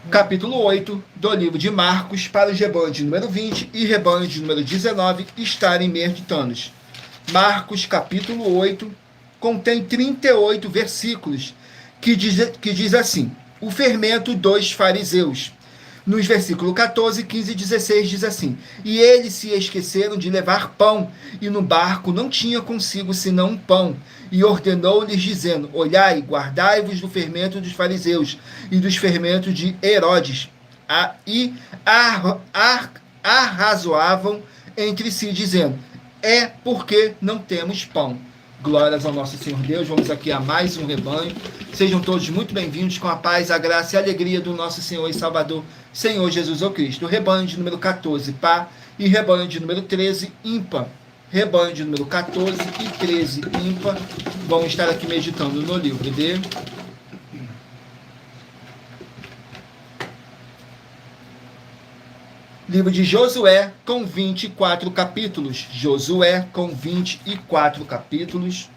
Speaker 1: Capítulo 8 do livro de Marcos, para os rebanhos de número 20 e rebanho de número 19 estarem meditados. Marcos, capítulo 8, contém 38 versículos, que diz assim: o fermento dos fariseus. Nos versículos 14, 15 e 16 diz assim: e eles se esqueceram de levar pão, e no barco não tinha consigo senão um pão. E ordenou-lhes, dizendo: olhai, guardai-vos do fermento dos fariseus e dos fermentos de Herodes. E arrazoavam entre si, dizendo: é porque não temos pão. Glórias ao nosso Senhor Deus. Vamos aqui a mais um rebanho. Sejam todos muito bem-vindos, com a paz, a graça e a alegria do nosso Senhor e Salvador, Senhor Jesus Cristo. Rebanho de número 14, par, e rebanho de número 13, ímpar. Rebanho de número 14 e 13, ímpar. Vamos estar aqui meditando no livro de livro de Josué, com 24 capítulos. Josué, com 24 capítulos.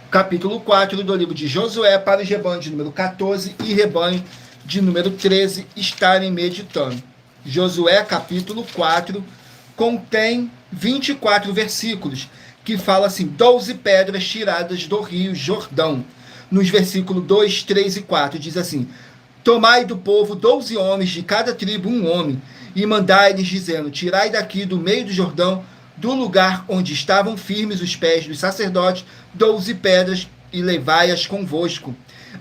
Speaker 1: Capítulo 4 do livro de Josué, para os rebanhos de número 14 e rebanho de número 13 estarem meditando. Josué, capítulo 4, contém 24 versículos, que fala assim: 12 pedras tiradas do rio Jordão. Nos versículos 2, 3 e 4 diz assim: tomai do povo 12 homens, de cada tribo um homem, e mandai-lhes, dizendo: tirai daqui do meio do Jordão, do lugar onde estavam firmes os pés dos sacerdotes, 12 pedras, e levai-as convosco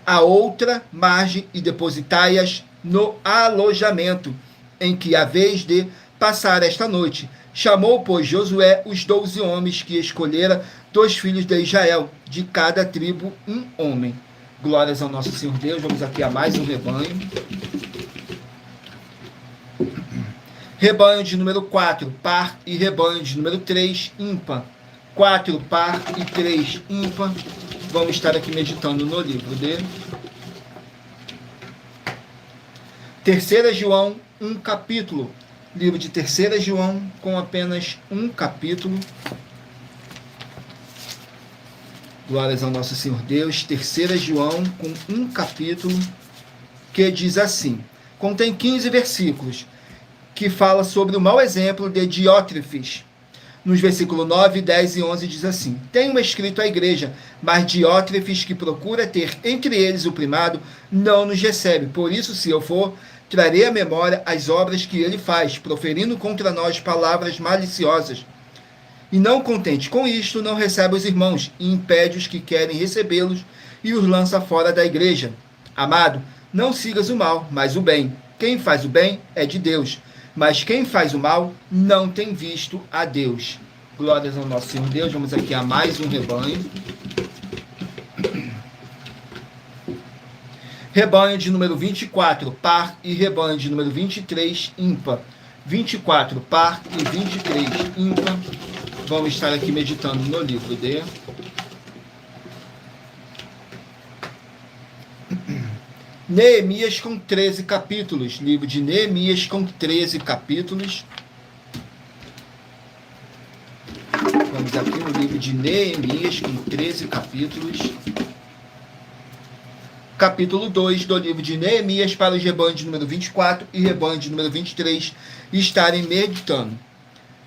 Speaker 1: à outra margem, e depositai-as no alojamento em que haveis de passar esta noite. Chamou, pois, Josué os 12 homens que escolhera dos filhos de Israel, de cada tribo um homem. Glórias ao nosso Senhor Deus. Vamos aqui a mais um rebanho. Rebanho de número 4, par, e rebanho de número 3, ímpar. 4, par, e 3, ímpar. Vamos estar aqui meditando no livro dele. 3 João, um capítulo. Livro de 3 João, com apenas um capítulo. Glórias ao nosso Senhor Deus. 3 João, com um capítulo, que diz assim. Contém 15 versículos, que fala sobre o mau exemplo de Diótrefes. Nos versículos 9, 10 e 11 diz assim: tenho escrito à igreja, mas Diótrefes, que procura ter entre eles o primado, não nos recebe. Por isso, se eu for, trarei à memória as obras que ele faz, proferindo contra nós palavras maliciosas. E não contente com isto, não recebe os irmãos, e impede os que querem recebê-los, e os lança fora da igreja. Amado, não sigas o mal, mas o bem. Quem faz o bem é de Deus, mas quem faz o mal não tem visto a Deus. Glórias ao nosso Senhor Deus. Vamos aqui a mais um rebanho. Rebanho de número 24, par, e rebanho de número 23, ímpar. 24, par, e 23, ímpar. Vamos estar aqui meditando no livro de Neemias, com 13 capítulos. Livro de Neemias, com 13 capítulos. Vamos aqui no livro de Neemias, com 13 capítulos. Capítulo 2 do livro de Neemias, para os rebanhos de número 24 e rebanho de número 23 estarem meditando.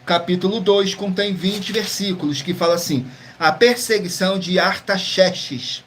Speaker 1: Capítulo 2 contém 20 versículos, que fala assim: a perseguição de Artaxerxes,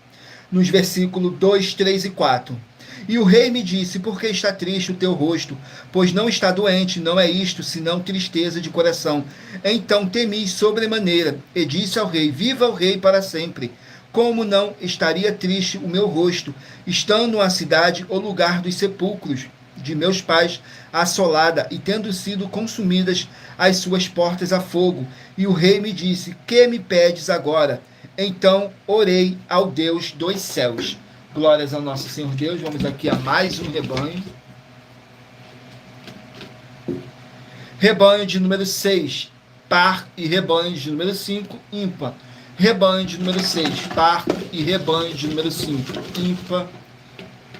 Speaker 1: nos versículos 2, 3 e 4. E o rei me disse: por que está triste o teu rosto? Pois não está doente, não é isto, senão tristeza de coração. Então temi sobremaneira, e disse ao rei: viva o rei para sempre. Como não estaria triste o meu rosto, estando a cidade, o lugar dos sepulcros de meus pais, assolada, e tendo sido consumidas as suas portas a fogo? E o rei me disse: que me pedes agora? Então orei ao Deus dos céus. Glórias ao nosso Senhor Deus. Vamos aqui a mais um rebanho. Rebanho de número 6, par, e rebanho de número 5, ímpar. Rebanho de número 6, par, e rebanho de número 5, ímpar.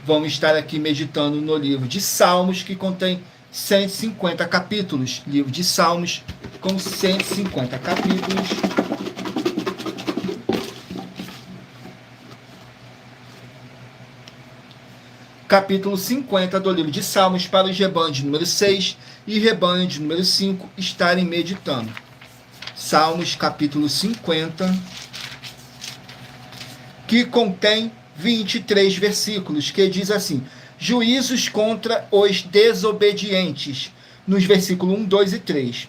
Speaker 1: Vamos estar aqui meditando no livro de Salmos, que contém 150 capítulos. Livro de Salmos, com 150 capítulos. Capítulo 50 do livro de Salmos, para os rebanhos de número 6 e rebanho de número 5 estarem meditando. Salmos, capítulo 50, que contém 23 versículos, que diz assim: juízos contra os desobedientes, nos versículos 1, 2 e 3.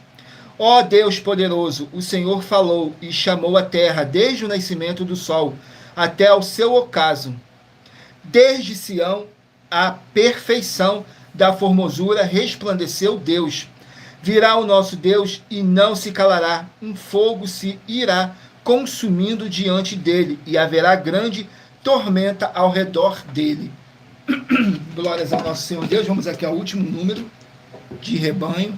Speaker 1: Ó Deus poderoso, o Senhor falou e chamou a terra desde o nascimento do sol até ao seu ocaso. Desde Sião, a perfeição da formosura resplandeceu Deus. Virá o nosso Deus e não se calará, um fogo se irá consumindo diante dele, e haverá grande tormenta ao redor dele. Glórias ao nosso Senhor Deus. Vamos aqui ao último número de rebanho.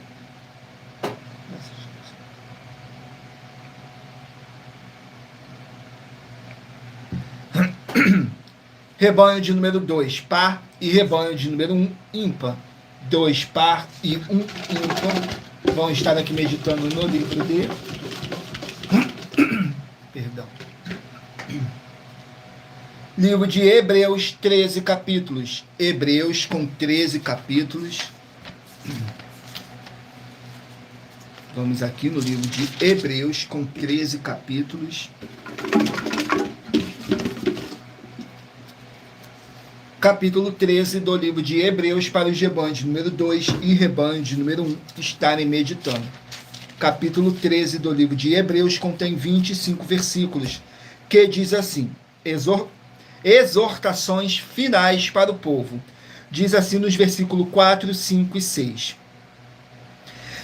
Speaker 1: Rebanho de número 2, par, e rebanho de número 1, ímpar. 2, par, e 1, ímpar. Vão estar aqui meditando no livro de... Perdão. Livro de Hebreus, 13 capítulos. Hebreus, com 13 capítulos. Vamos aqui no livro de Hebreus, com 13 capítulos. Capítulo 13 do livro de Hebreus, para os rebanhos de número 2 e rebanho de número 1 estarem meditando. Capítulo 13 do livro de Hebreus contém 25 versículos, que diz assim: exortações finais para o povo. Diz assim nos versículos 4, 5 e 6.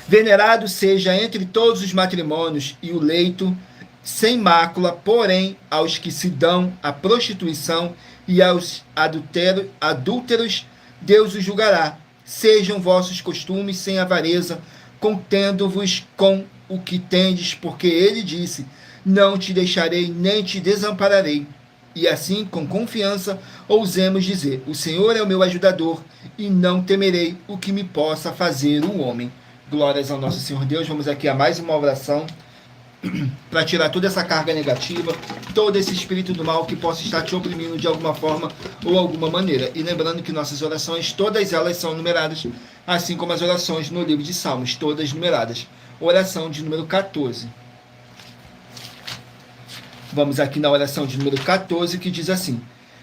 Speaker 1: Venerado seja entre todos os matrimônios e o leito sem mácula, porém, aos que se dão à prostituição e aos adúlteros, Deus os julgará. sejam vossos costumes sem avareza, contendo-vos com o que tendes, porque ele disse, não te deixarei nem te desampararei. E assim, com confiança, ousemos dizer, o Senhor é o meu ajudador, e não temerei o que me possa fazer o homem. Glórias ao nosso Senhor Deus. Vamos aqui a mais uma oração para tirar toda essa carga negativa, todo esse espírito do mal que possa estar te oprimindo de alguma forma ou alguma maneira. E lembrando que nossas orações, todas elas são numeradas, assim como as orações no livro de Salmos, todas numeradas. Oração de número 14. Vamos aqui na oração de número 14, que diz assim: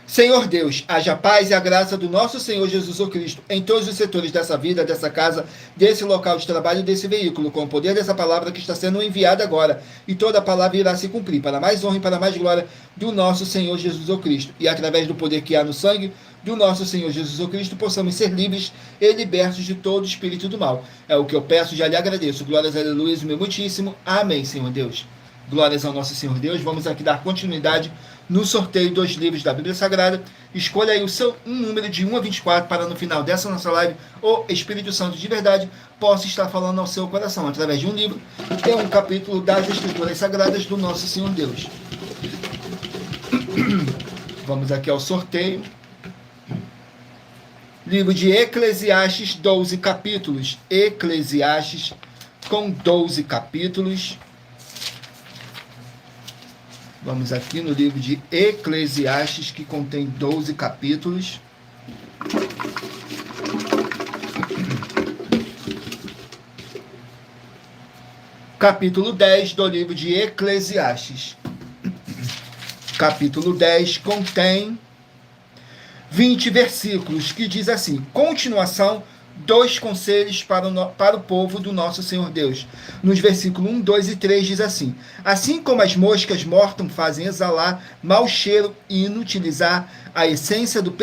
Speaker 1: Senhor Deus, haja a paz e a graça do nosso Senhor Jesus Cristo em todos os setores dessa vida, dessa casa, desse local de trabalho, desse veículo, com o poder dessa palavra que está sendo enviada agora, e toda a palavra irá se cumprir, para mais honra e para mais glória do nosso Senhor Jesus Cristo, e através do poder que há no sangue do nosso Senhor Jesus Cristo, possamos ser livres e libertos de todo espírito do mal. É o que eu peço e já lhe agradeço. Glórias a Aleluia, meu muitíssimo. Amém, Senhor Deus. Glórias ao nosso Senhor Deus. Vamos aqui dar continuidade no sorteio dos livros da Bíblia Sagrada. Escolha aí um número de 1 a 24 para no final dessa nossa live o Espírito Santo de verdade possa estar falando ao seu coração através de um livro e um capítulo das Escrituras Sagradas do nosso Senhor Deus. Vamos aqui ao sorteio. Livro de Eclesiastes, 12 capítulos. Eclesiastes com 12 capítulos. Vamos aqui no livro de Eclesiastes, que contém 12 capítulos. Capítulo 10 do livro de Eclesiastes. Capítulo 10 contém 20 versículos, que diz assim: continuação dos conselhos para o povo do nosso Senhor Deus. Nos versículos 1, 2 e 3 diz assim: assim como as moscas mortam fazem exalar mau cheiro e inutilizar a essência do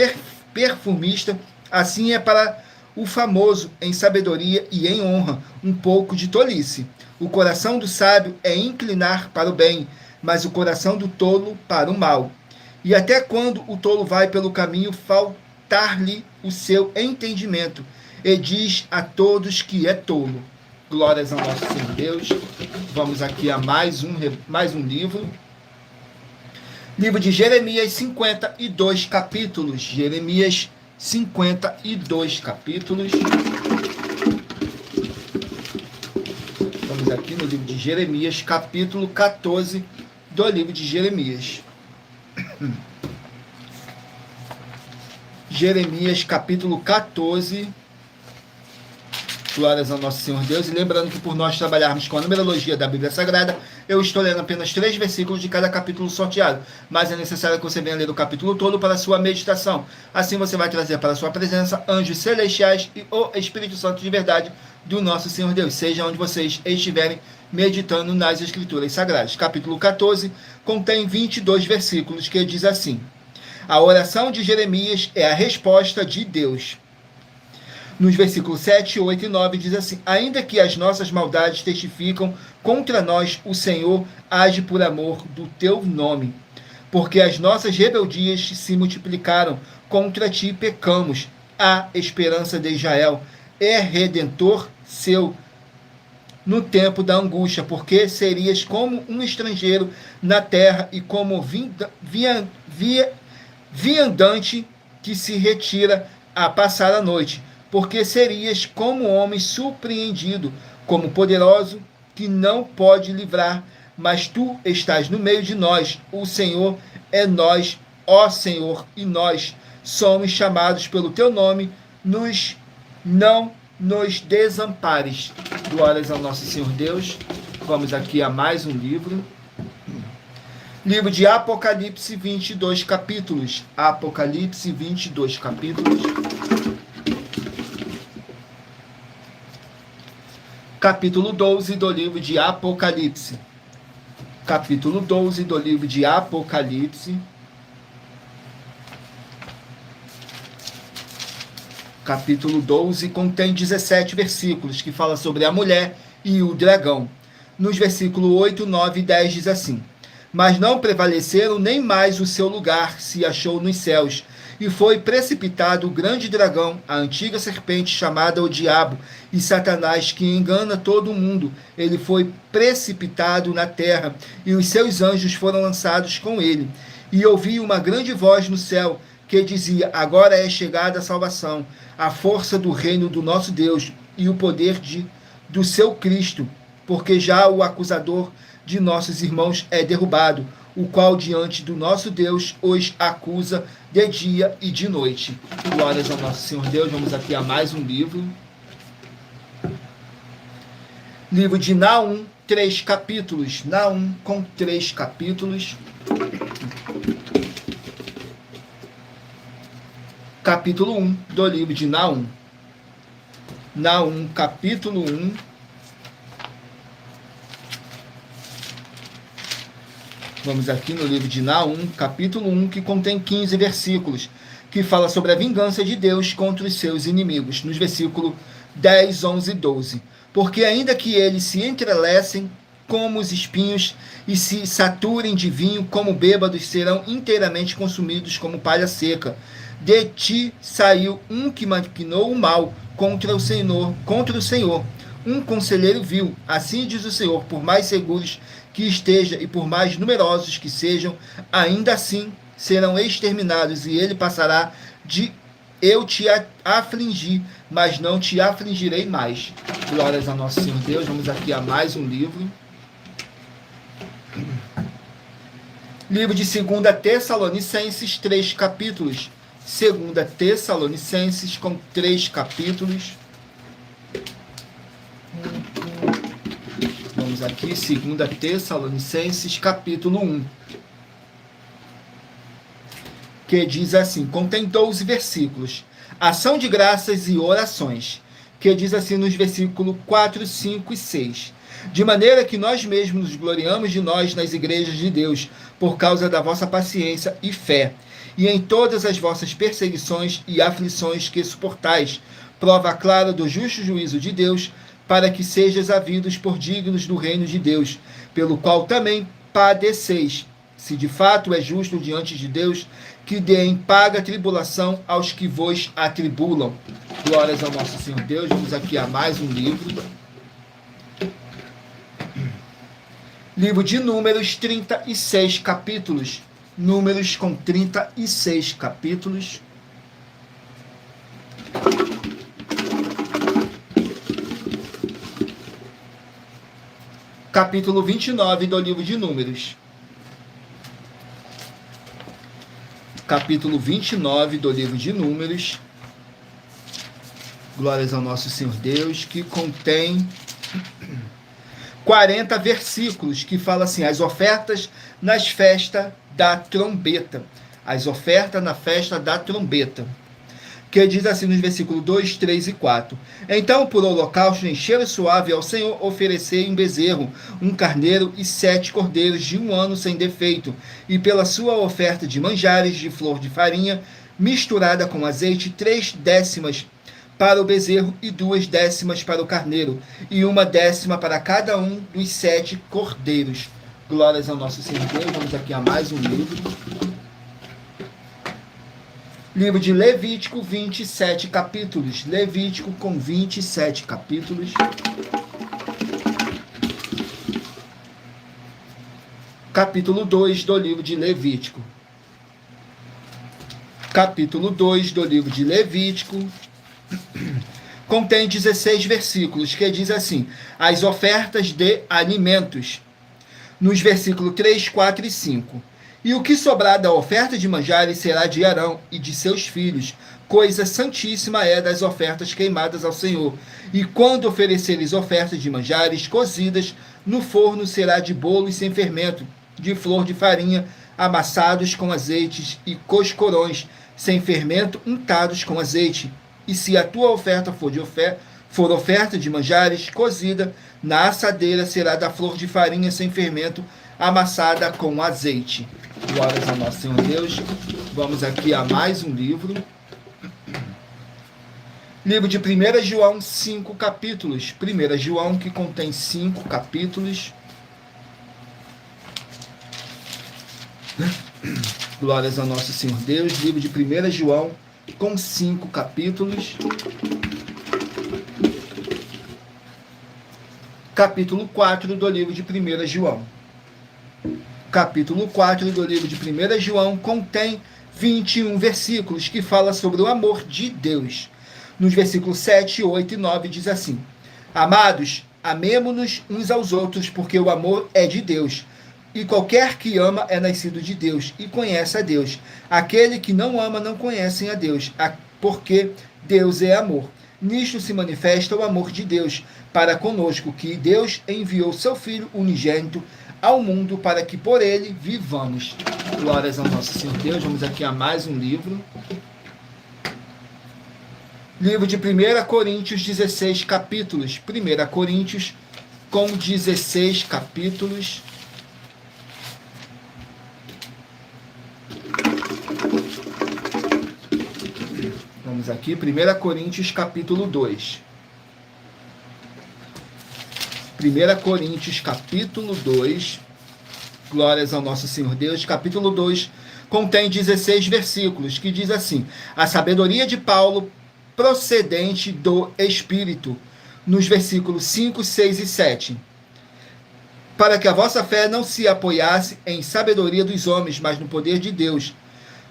Speaker 1: perfumista, assim é para o famoso em sabedoria e em honra um pouco de tolice. O coração do sábio é inclinar para o bem, mas o coração do tolo para o mal. E até quando o tolo vai pelo caminho, faltar-lhe o seu entendimento, e diz a todos que é tolo. Glórias ao nosso Senhor Deus. Vamos aqui a mais um livro. Livro de Jeremias, 52 capítulos. Jeremias, 52 capítulos. Vamos aqui no livro de Jeremias, capítulo 14 do livro de Jeremias. Jeremias, capítulo 14. Glórias ao nosso Senhor Deus. E lembrando que por nós trabalharmos com a numerologia da Bíblia Sagrada, eu estou lendo apenas 3 versículos de cada capítulo sorteado. Mas é necessário que você venha ler o capítulo todo para a sua meditação. Assim você vai trazer para a sua presença anjos celestiais e o Espírito Santo de verdade do nosso Senhor Deus. Seja onde vocês estiverem meditando nas Escrituras Sagradas. Capítulo 14 contém 22 versículos que diz assim: a oração de Jeremias é a resposta de Deus. Nos versículos 7, 8 e 9 diz assim: ainda que as nossas maldades testificam contra nós, o Senhor age por amor do teu nome. Porque as nossas rebeldias se multiplicaram, contra ti pecamos. A esperança de Israel é redentor seu no tempo da angústia, porque serias como um estrangeiro na terra e como viandante que se retira a passar a noite. Porque serias como homem surpreendido, como poderoso que não pode livrar, mas tu estás no meio de nós. O Senhor é nós, ó Senhor, e nós somos chamados pelo teu nome, não nos desampares. Glórias ao nosso Senhor Deus. Vamos aqui a mais um livro. Livro de Apocalipse, 22 capítulos. Apocalipse, 22 capítulos. Capítulo 12 do livro de Apocalipse. Capítulo 12 do livro de Apocalipse. Capítulo 12 contém 17 versículos que fala sobre a mulher e o dragão. Nos versículos 8, 9 e 10 diz assim: mas não prevaleceram, nem mais o seu lugar se achou nos céus, e foi precipitado o grande dragão, a antiga serpente chamada o Diabo e Satanás, que engana todo o mundo. Ele foi precipitado na terra, e os seus anjos foram lançados com ele. E ouvi uma grande voz no céu, que dizia: agora é chegada a salvação, a força do reino do nosso Deus e o poder do seu Cristo, porque já o acusador de nossos irmãos é derrubado, o qual diante do nosso Deus os acusa de dia e de noite. Glórias ao nosso Senhor Deus. Vamos aqui a mais um livro. Livro de Naum, 3 capítulos. Naum com 3 capítulos. Capítulo 1 do livro de Naum. Naum, capítulo 1. Vamos aqui no livro de Naum, capítulo 1, que contém 15 versículos, que fala sobre a vingança de Deus contra os seus inimigos, nos versículos 10, 11 e 12. Porque ainda que eles se entrelacem como os espinhos e se saturem de vinho como bêbados, serão inteiramente consumidos como palha seca. De ti saiu um que maquinou o mal contra o Senhor, um conselheiro vil. Assim diz o Senhor: por mais seguros que esteja e por mais numerosos que sejam, ainda assim serão exterminados, e ele passará de eu te afligir, mas não te afligirei mais. Glórias a nosso Senhor Deus. Vamos aqui a mais um livro. Livro de 2 Tessalonicenses, 3 capítulos. 2 Tessalonicenses, com 3 capítulos. Vamos aqui, 2 Tessalonicenses, capítulo 1. Que diz assim, contém 12 versículos. Ação de graças e orações. Que diz assim nos versículos 4, 5 e 6. De maneira que nós mesmos nos gloriamos de nós nas igrejas de Deus, por causa da vossa paciência e fé, e em todas as vossas perseguições e aflições que suportais, prova clara do justo juízo de Deus, para que sejais havidos por dignos do reino de Deus, pelo qual também padeceis, se de fato é justo diante de Deus, que dê em paga tribulação aos que vos atribulam. Glórias ao nosso Senhor Deus. Vamos aqui a mais um livro. Livro de Números, 36 capítulos. Números com 36 capítulos. Capítulo 29 do livro de Números. Capítulo 29 do livro de Números. Glórias ao nosso Senhor Deus, que contém 40 versículos, que fala assim: as ofertas nas festas da trombeta. As ofertas na festa da trombeta. Que diz assim nos versículos 2, 3 e 4. Então, por holocausto em cheiro suave ao Senhor, oferecei um bezerro, um carneiro e 7 cordeiros de 1 ano sem defeito. E pela sua oferta de manjares de flor de farinha, misturada com azeite, 3 décimas para o bezerro e 2 décimas para o carneiro, e 1 décima para cada um dos 7 cordeiros. Glórias ao nosso Senhor Deus. Vamos aqui a mais um livro. Livro de Levítico, 27 capítulos. Levítico com 27 capítulos. Capítulo 2 do livro de Levítico. Capítulo 2 do livro de Levítico contém 16 versículos, que diz assim: as ofertas de alimentos. Nos versículos 3, 4 e 5. E o que sobrar da oferta de manjares será de Arão e de seus filhos. Coisa santíssima é das ofertas queimadas ao Senhor. E quando ofereceres ofertas de manjares cozidas, no forno será de bolos sem fermento, de flor de farinha, amassados com azeites, e coscorões sem fermento, untados com azeite. E se a tua oferta for oferta de manjares cozida, na assadeira será da flor de farinha sem fermento, amassada com azeite. Glórias ao nosso Senhor Deus. Vamos aqui a mais um livro. Livro de 1 João, 5 capítulos. 1 João, que contém 5 capítulos. Glórias ao nosso Senhor Deus. Livro de 1 João, com 5 capítulos. Capítulo 4 do livro de 1 João. Capítulo 4 do livro de 1 João contém 21 versículos que fala sobre o amor de Deus. Nos versículos 7, 8 e 9 diz assim: Amados, amemo-nos uns aos outros, porque o amor é de Deus. E qualquer que ama é nascido de Deus e conhece a Deus. Aquele que não ama não conhece a Deus, porque Deus é amor. Nisto se manifesta o amor de Deus para conosco, que Deus enviou seu Filho unigênito ao mundo para que por ele vivamos. Glórias ao nosso Senhor Deus. Vamos aqui a mais um livro. Livro de 1 Coríntios, 16 capítulos. 1 Coríntios com 16 capítulos. Vamos aqui, 1 Coríntios capítulo 2. 1 Coríntios capítulo 2, glórias ao nosso Senhor Deus, capítulo 2, contém 16 versículos, que diz assim: a sabedoria de Paulo procedente do Espírito, nos versículos 5, 6 e 7. Para que a vossa fé não se apoiasse em sabedoria dos homens, mas no poder de Deus.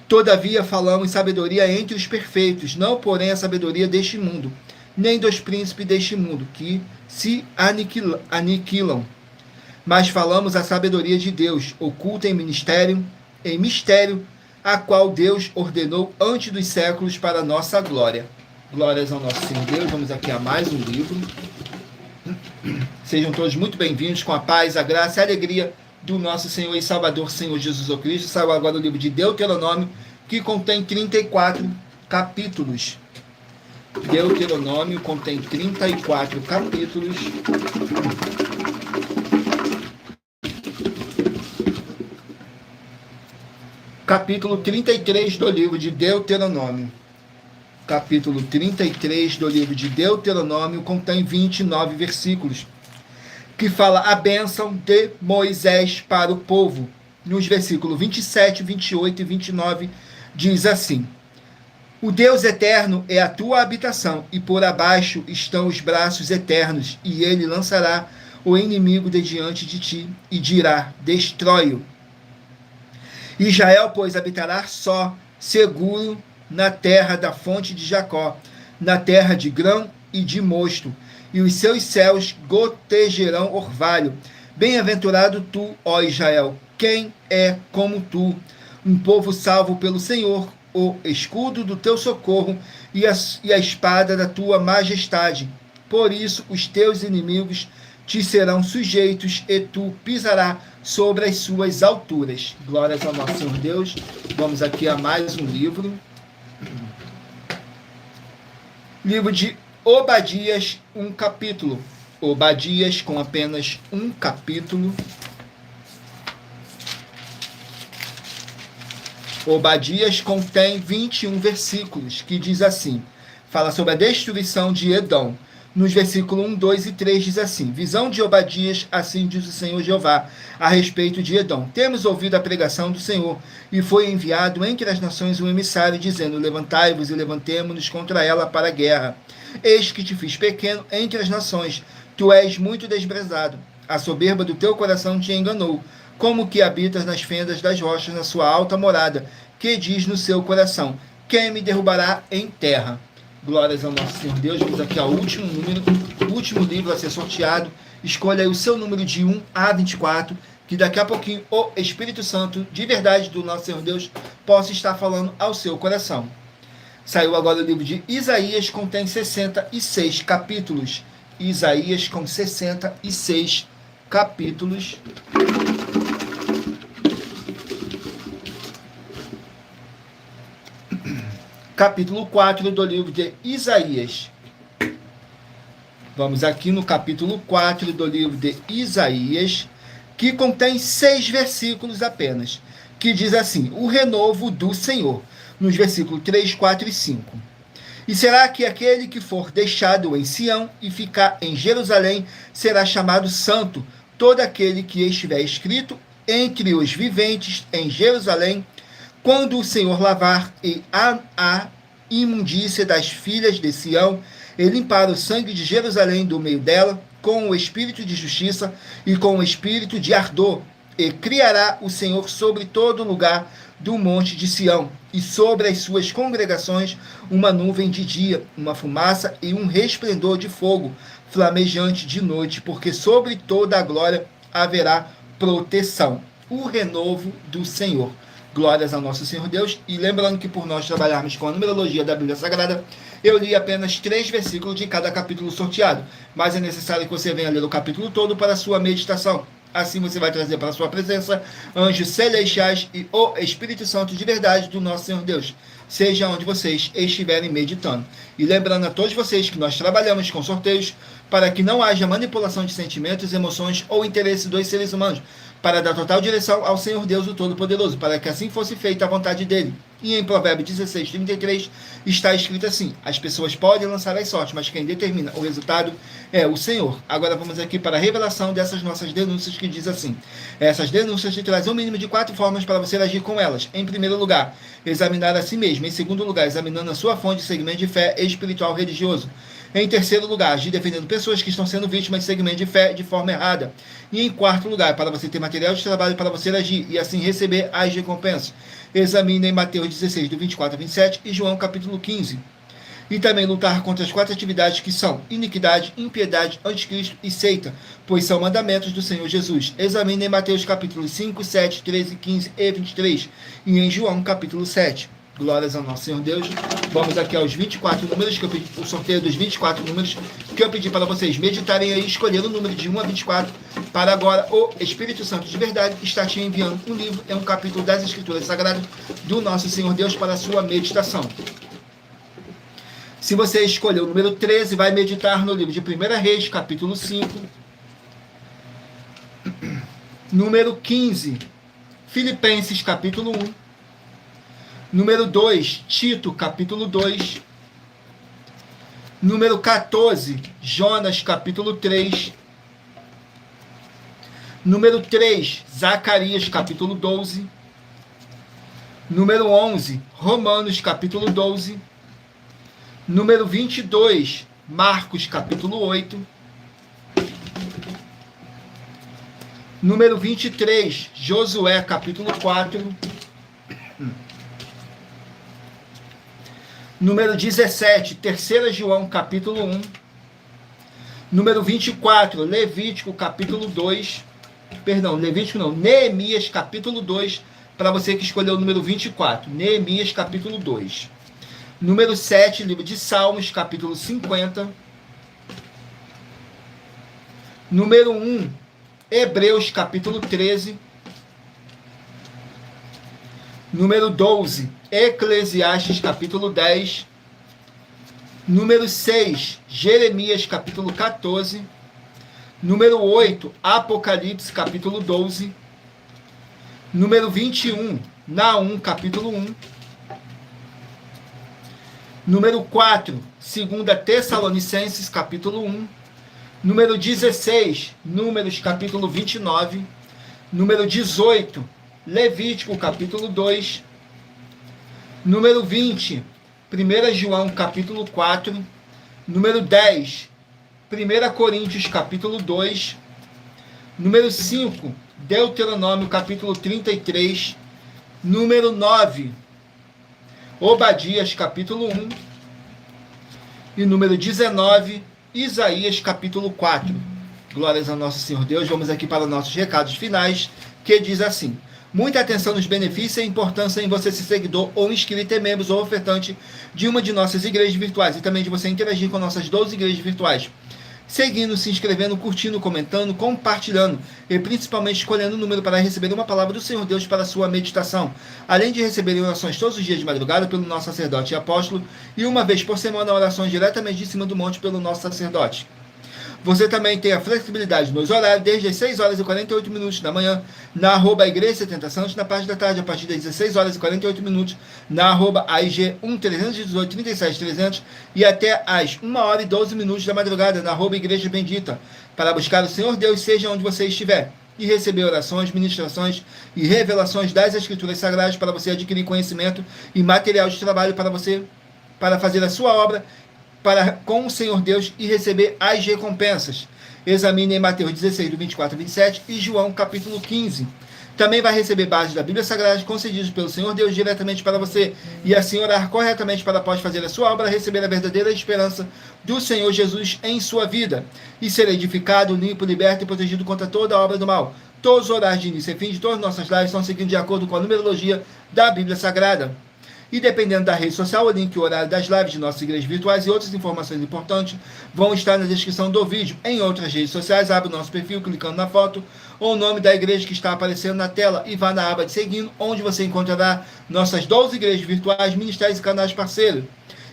Speaker 1: Todavia falamos sabedoria entre os perfeitos, não porém a sabedoria deste mundo, nem dos príncipes deste mundo, que se aniquilam. Mas falamos a sabedoria de Deus, oculta em mistério, a qual Deus ordenou antes dos séculos para a nossa glória. Glórias ao nosso Senhor Deus. Vamos aqui a mais um livro. Sejam todos muito bem-vindos, com a paz, a graça e a alegria do nosso Senhor e Salvador, Senhor Jesus Cristo. Saiu agora o livro de Deuteronômio, que contém 34 capítulos. Deuteronômio contém 34 capítulos. Capítulo 33 do livro de Deuteronômio. Capítulo 33 do livro de Deuteronômio contém 29 versículos, que fala a bênção de Moisés para o povo. Nos versículos 27, 28 e 29 diz assim: o Deus eterno é a tua habitação, e por abaixo estão os braços eternos, e ele lançará o inimigo de diante de ti, e dirá: destrói-o. Israel, pois, habitará só, seguro, na terra da fonte de Jacó, na terra de grão e de mosto, e os seus céus gotejarão orvalho. Bem-aventurado tu, ó Israel, quem é como tu, um povo salvo pelo Senhor, o escudo do teu socorro e a espada da tua majestade. Por isso os teus inimigos te serão sujeitos e tu pisarás sobre as suas alturas. Glórias ao nosso Senhor Deus. Vamos aqui a mais um livro. Livro de Obadias, um capítulo. Obadias com apenas um capítulo. Obadias contém 21 versículos, que diz assim, fala sobre a destruição de Edom. Nos versículos 1, 2 e 3 diz assim: visão de Obadias, assim diz o Senhor Jeová, a respeito de Edom. Temos ouvido a pregação do Senhor, e foi enviado entre as nações um emissário, dizendo: levantai-vos e levantemo-nos contra ela para a guerra. Eis que te fiz pequeno entre as nações, tu és muito desprezado. A soberba do teu coração te enganou, como que habitas nas fendas das rochas na sua alta morada, que diz no seu coração: quem me derrubará em terra? Glórias ao nosso Senhor Deus. Vamos aqui ao último número, o último livro a ser sorteado. Escolha aí o seu número de 1 a 24, que daqui a pouquinho o Espírito Santo, de verdade, do nosso Senhor Deus, possa estar falando ao seu coração. Saiu agora o livro de Isaías, contém 66 capítulos. Isaías com 66 capítulos. Capítulo 4 do livro de Isaías. Vamos aqui no capítulo 4 do livro de Isaías, que contém 6 versículos apenas, que diz assim: o renovo do Senhor, nos versículos 3, 4 e 5. E será que aquele que for deixado em Sião e ficar em Jerusalém será chamado santo, todo aquele que estiver escrito entre os viventes em Jerusalém, quando o Senhor lavar a imundícia das filhas de Sião, e limpar o sangue de Jerusalém do meio dela, com o espírito de justiça e com o espírito de ardor, e criará o Senhor sobre todo lugar do monte de Sião, e sobre as suas congregações uma nuvem de dia, uma fumaça e um resplendor de fogo, flamejante de noite, porque sobre toda a glória haverá proteção. O renovo do Senhor. Glórias ao nosso Senhor Deus. E lembrando que por nós trabalharmos com a numerologia da Bíblia Sagrada, eu li apenas 3 versículos de cada capítulo sorteado, mas é necessário que você venha ler o capítulo todo para a sua meditação. Assim você vai trazer para a sua presença anjos celestiais e o Espírito Santo de verdade do nosso Senhor Deus, seja onde vocês estiverem meditando. E lembrando a todos vocês que nós trabalhamos com sorteios para que não haja manipulação de sentimentos, emoções ou interesses dos seres humanos, para dar total direção ao Senhor Deus, o Todo-Poderoso, para que assim fosse feita a vontade dele. E em Provérbios 16:33 está escrito assim: as pessoas podem lançar as sortes, mas quem determina o resultado é o Senhor. Agora vamos aqui para a revelação dessas nossas denúncias, que diz assim: essas denúncias te trazem um mínimo de 4 formas para você agir com elas. Em primeiro lugar, examinar a si mesmo. Em segundo lugar, examinando a sua fonte de segmento de fé espiritual religioso. Em terceiro lugar, agir defendendo pessoas que estão sendo vítimas de segmento de fé de forma errada. E em quarto lugar, para você ter material de trabalho para você agir e assim receber as recompensas. Examine em Mateus 16, do 24 a 27 e João capítulo 15. E também lutar contra as 4 atividades que são iniquidade, impiedade, anticristo e seita, pois são mandamentos do Senhor Jesus. Examine em Mateus capítulo 5, 7, 13, 15 e 23 e em João capítulo 7. Glórias ao nosso Senhor Deus. Vamos aqui aos 24 números, que eu pedi, o sorteio dos 24 números, que eu pedi para vocês meditarem aí, escolher o número de 1 a 24, para agora o Espírito Santo de verdade está te enviando um livro, é um capítulo das Escrituras Sagradas do nosso Senhor Deus para a sua meditação. Se você escolher o número 13, vai meditar no livro de 1 Reis, capítulo 5. Número 15, Filipenses, capítulo 1. Número 2, Tito, capítulo 2. Número 14, Jonas, capítulo 3. Número 3, Zacarias, capítulo 12. Número 11, Romanos, capítulo 12. Número 22, Marcos, capítulo 8. Número 23, Josué, capítulo 4. Número 17, 3 João, capítulo 1. Número 24, Levítico, capítulo 2. Perdão, Levítico não, Neemias, capítulo 2, para você que escolheu o número 24. Neemias, capítulo 2. Número 7, livro de Salmos, capítulo 50. Número 1, Hebreus, capítulo 13. Número 12, Eclesiastes, capítulo 10. Número 6, Jeremias, capítulo 14. Número 8, Apocalipse, capítulo 12. Número 21, Naum, capítulo 1. Número 4, 2 Tessalonicenses, capítulo 1. Número 16, Números, capítulo 29. Número 18, Levítico, capítulo 2. Número 20, 1 João, capítulo 4. Número 10, 1 Coríntios, capítulo 2. Número 5, Deuteronômio, capítulo 33. Número 9, Obadias, capítulo 1. E número 19, Isaías, capítulo 4. Glórias ao nosso Senhor Deus. Vamos aqui para os nossos recados finais, que diz assim: muita atenção nos benefícios e a importância em você ser seguidor ou inscrito em membros ou ofertante de uma de nossas igrejas virtuais e também de você interagir com nossas 12 igrejas virtuais. Seguindo, se inscrevendo, curtindo, comentando, compartilhando e principalmente escolhendo o número para receber uma palavra do Senhor Deus para a sua meditação. Além de receberem orações todos os dias de madrugada pelo nosso sacerdote e apóstolo e uma vez por semana orações diretamente de cima do monte pelo nosso sacerdote. Você também tem a flexibilidade nos horários, desde as 6 horas e 48 minutos da manhã, na @Igreja 70 Santos, na parte da tarde, a partir das 16 horas e 48 minutos, na @AIG 1318 37 300 e até às 1 hora e 12 minutos da madrugada, na @Igreja Bendita, para buscar o Senhor Deus, seja onde você estiver. e receber orações, ministrações e revelações das Escrituras Sagradas para você adquirir conhecimento e material de trabalho para fazer a sua obra com o Senhor Deus e receber as recompensas. Examine em Mateus 16, do 24 a 27 e João capítulo 15. Também vai receber bases da Bíblia Sagrada concedidos pelo Senhor Deus diretamente para você e assim orar corretamente para após fazer a sua obra, receber a verdadeira esperança do Senhor Jesus em sua vida e ser edificado, limpo, liberto e protegido contra toda a obra do mal. Todos os horários de início e fim de todas as nossas lives estão seguindo de acordo com a numerologia da Bíblia Sagrada. E dependendo da rede social, o link e o horário das lives de nossas igrejas virtuais e outras informações importantes vão estar na descrição do vídeo. Em outras redes sociais, abre o nosso perfil clicando na foto ou o nome da igreja que está aparecendo na tela e vá na aba de seguindo, onde você encontrará nossas 12 igrejas virtuais, ministérios e canais parceiros.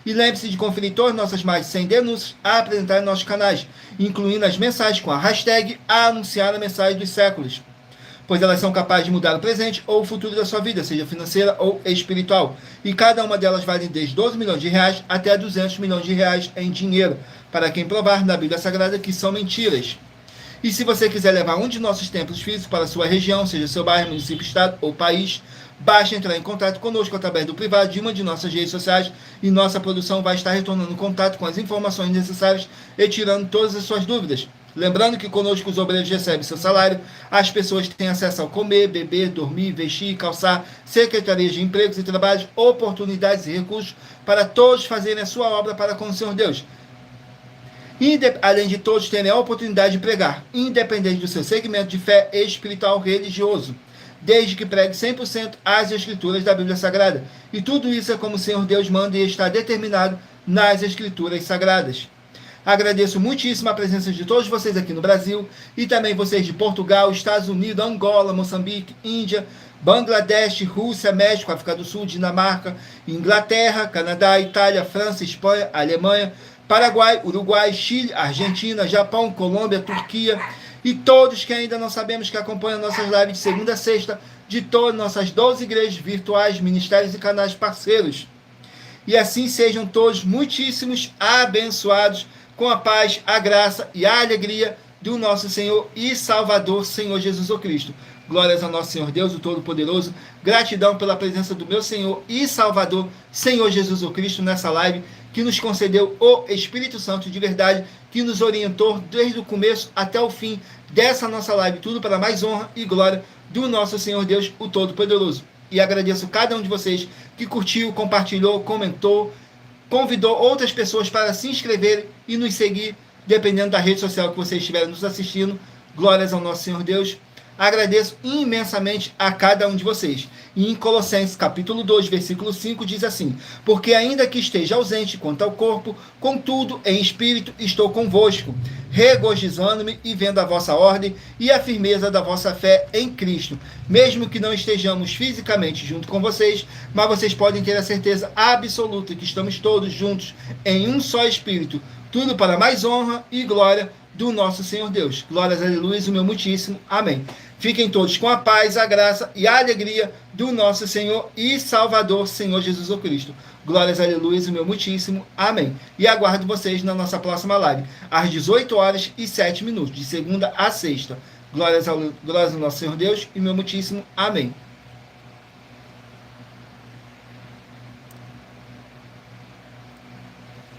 Speaker 1: E lembre-se de conferir todas as nossas mais de 100 denúncias a apresentar em nossos canais, incluindo as mensagens com a hashtag a anunciar a mensagem dos séculos, pois elas são capazes de mudar o presente ou o futuro da sua vida, seja financeira ou espiritual. E cada uma delas vale desde 12 milhões de reais até 200 milhões de reais em dinheiro, para quem provar na Bíblia Sagrada que são mentiras. E se você quiser levar um de nossos templos físicos para a sua região, seja seu bairro, município, estado ou país, basta entrar em contato conosco através do privado de uma de nossas redes sociais e nossa produção vai estar retornando contato com as informações necessárias e tirando todas as suas dúvidas. Lembrando que conosco os obreiros recebem seu salário, as pessoas têm acesso ao comer, beber, dormir, vestir, calçar, secretarias de empregos e trabalhos, oportunidades e recursos para todos fazerem a sua obra para com o Senhor Deus. Além de todos terem a oportunidade de pregar, independente do seu segmento de fé espiritual religioso, desde que pregue 100% as Escrituras da Bíblia Sagrada. E tudo isso é como o Senhor Deus manda e está determinado nas Escrituras Sagradas. Agradeço muitíssimo a presença de todos vocês aqui no Brasil e também vocês de Portugal, Estados Unidos, Angola, Moçambique, Índia, Bangladesh, Rússia, México, África do Sul, Dinamarca, Inglaterra, Canadá, Itália, França, Espanha, Alemanha, Paraguai, Uruguai, Chile, Argentina, Japão, Colômbia, Turquia e todos que ainda não sabemos que acompanham nossas lives de segunda a sexta de todas nossas 12 igrejas virtuais, ministérios e canais parceiros. E assim sejam todos muitíssimos abençoados com a paz, a graça e a alegria do nosso Senhor e Salvador, Senhor Jesus Cristo. Glórias ao nosso Senhor Deus, o Todo-Poderoso. Gratidão pela presença do meu Senhor e Salvador, Senhor Jesus Cristo, nessa live, que nos concedeu o Espírito Santo de verdade, que nos orientou desde o começo até o fim dessa nossa live, tudo para mais honra e glória do nosso Senhor Deus, o Todo-Poderoso. E agradeço cada um de vocês que curtiu, compartilhou, comentou, convidou outras pessoas para se inscreverem e nos seguir, dependendo da rede social que vocês estiverem nos assistindo. Glórias ao nosso Senhor Deus. Agradeço imensamente a cada um de vocês. E em Colossenses capítulo 2, versículo 5, diz assim: porque ainda que esteja ausente quanto ao corpo, contudo, em espírito estou convosco, regozijando-me e vendo a vossa ordem e a firmeza da vossa fé em Cristo. Mesmo que não estejamos fisicamente junto com vocês, mas vocês podem ter a certeza absoluta que estamos todos juntos em um só espírito, tudo para mais honra e glória do nosso Senhor Deus. Glórias, aleluia, o meu muitíssimo. Amém. Fiquem todos com a paz, a graça e a alegria do nosso Senhor e Salvador, Senhor Jesus Cristo. Glórias, aleluia, o meu muitíssimo. Amém. E aguardo vocês na nossa próxima live, às 18h07, de segunda a sexta. Glórias ao nosso Senhor Deus e meu muitíssimo. Amém.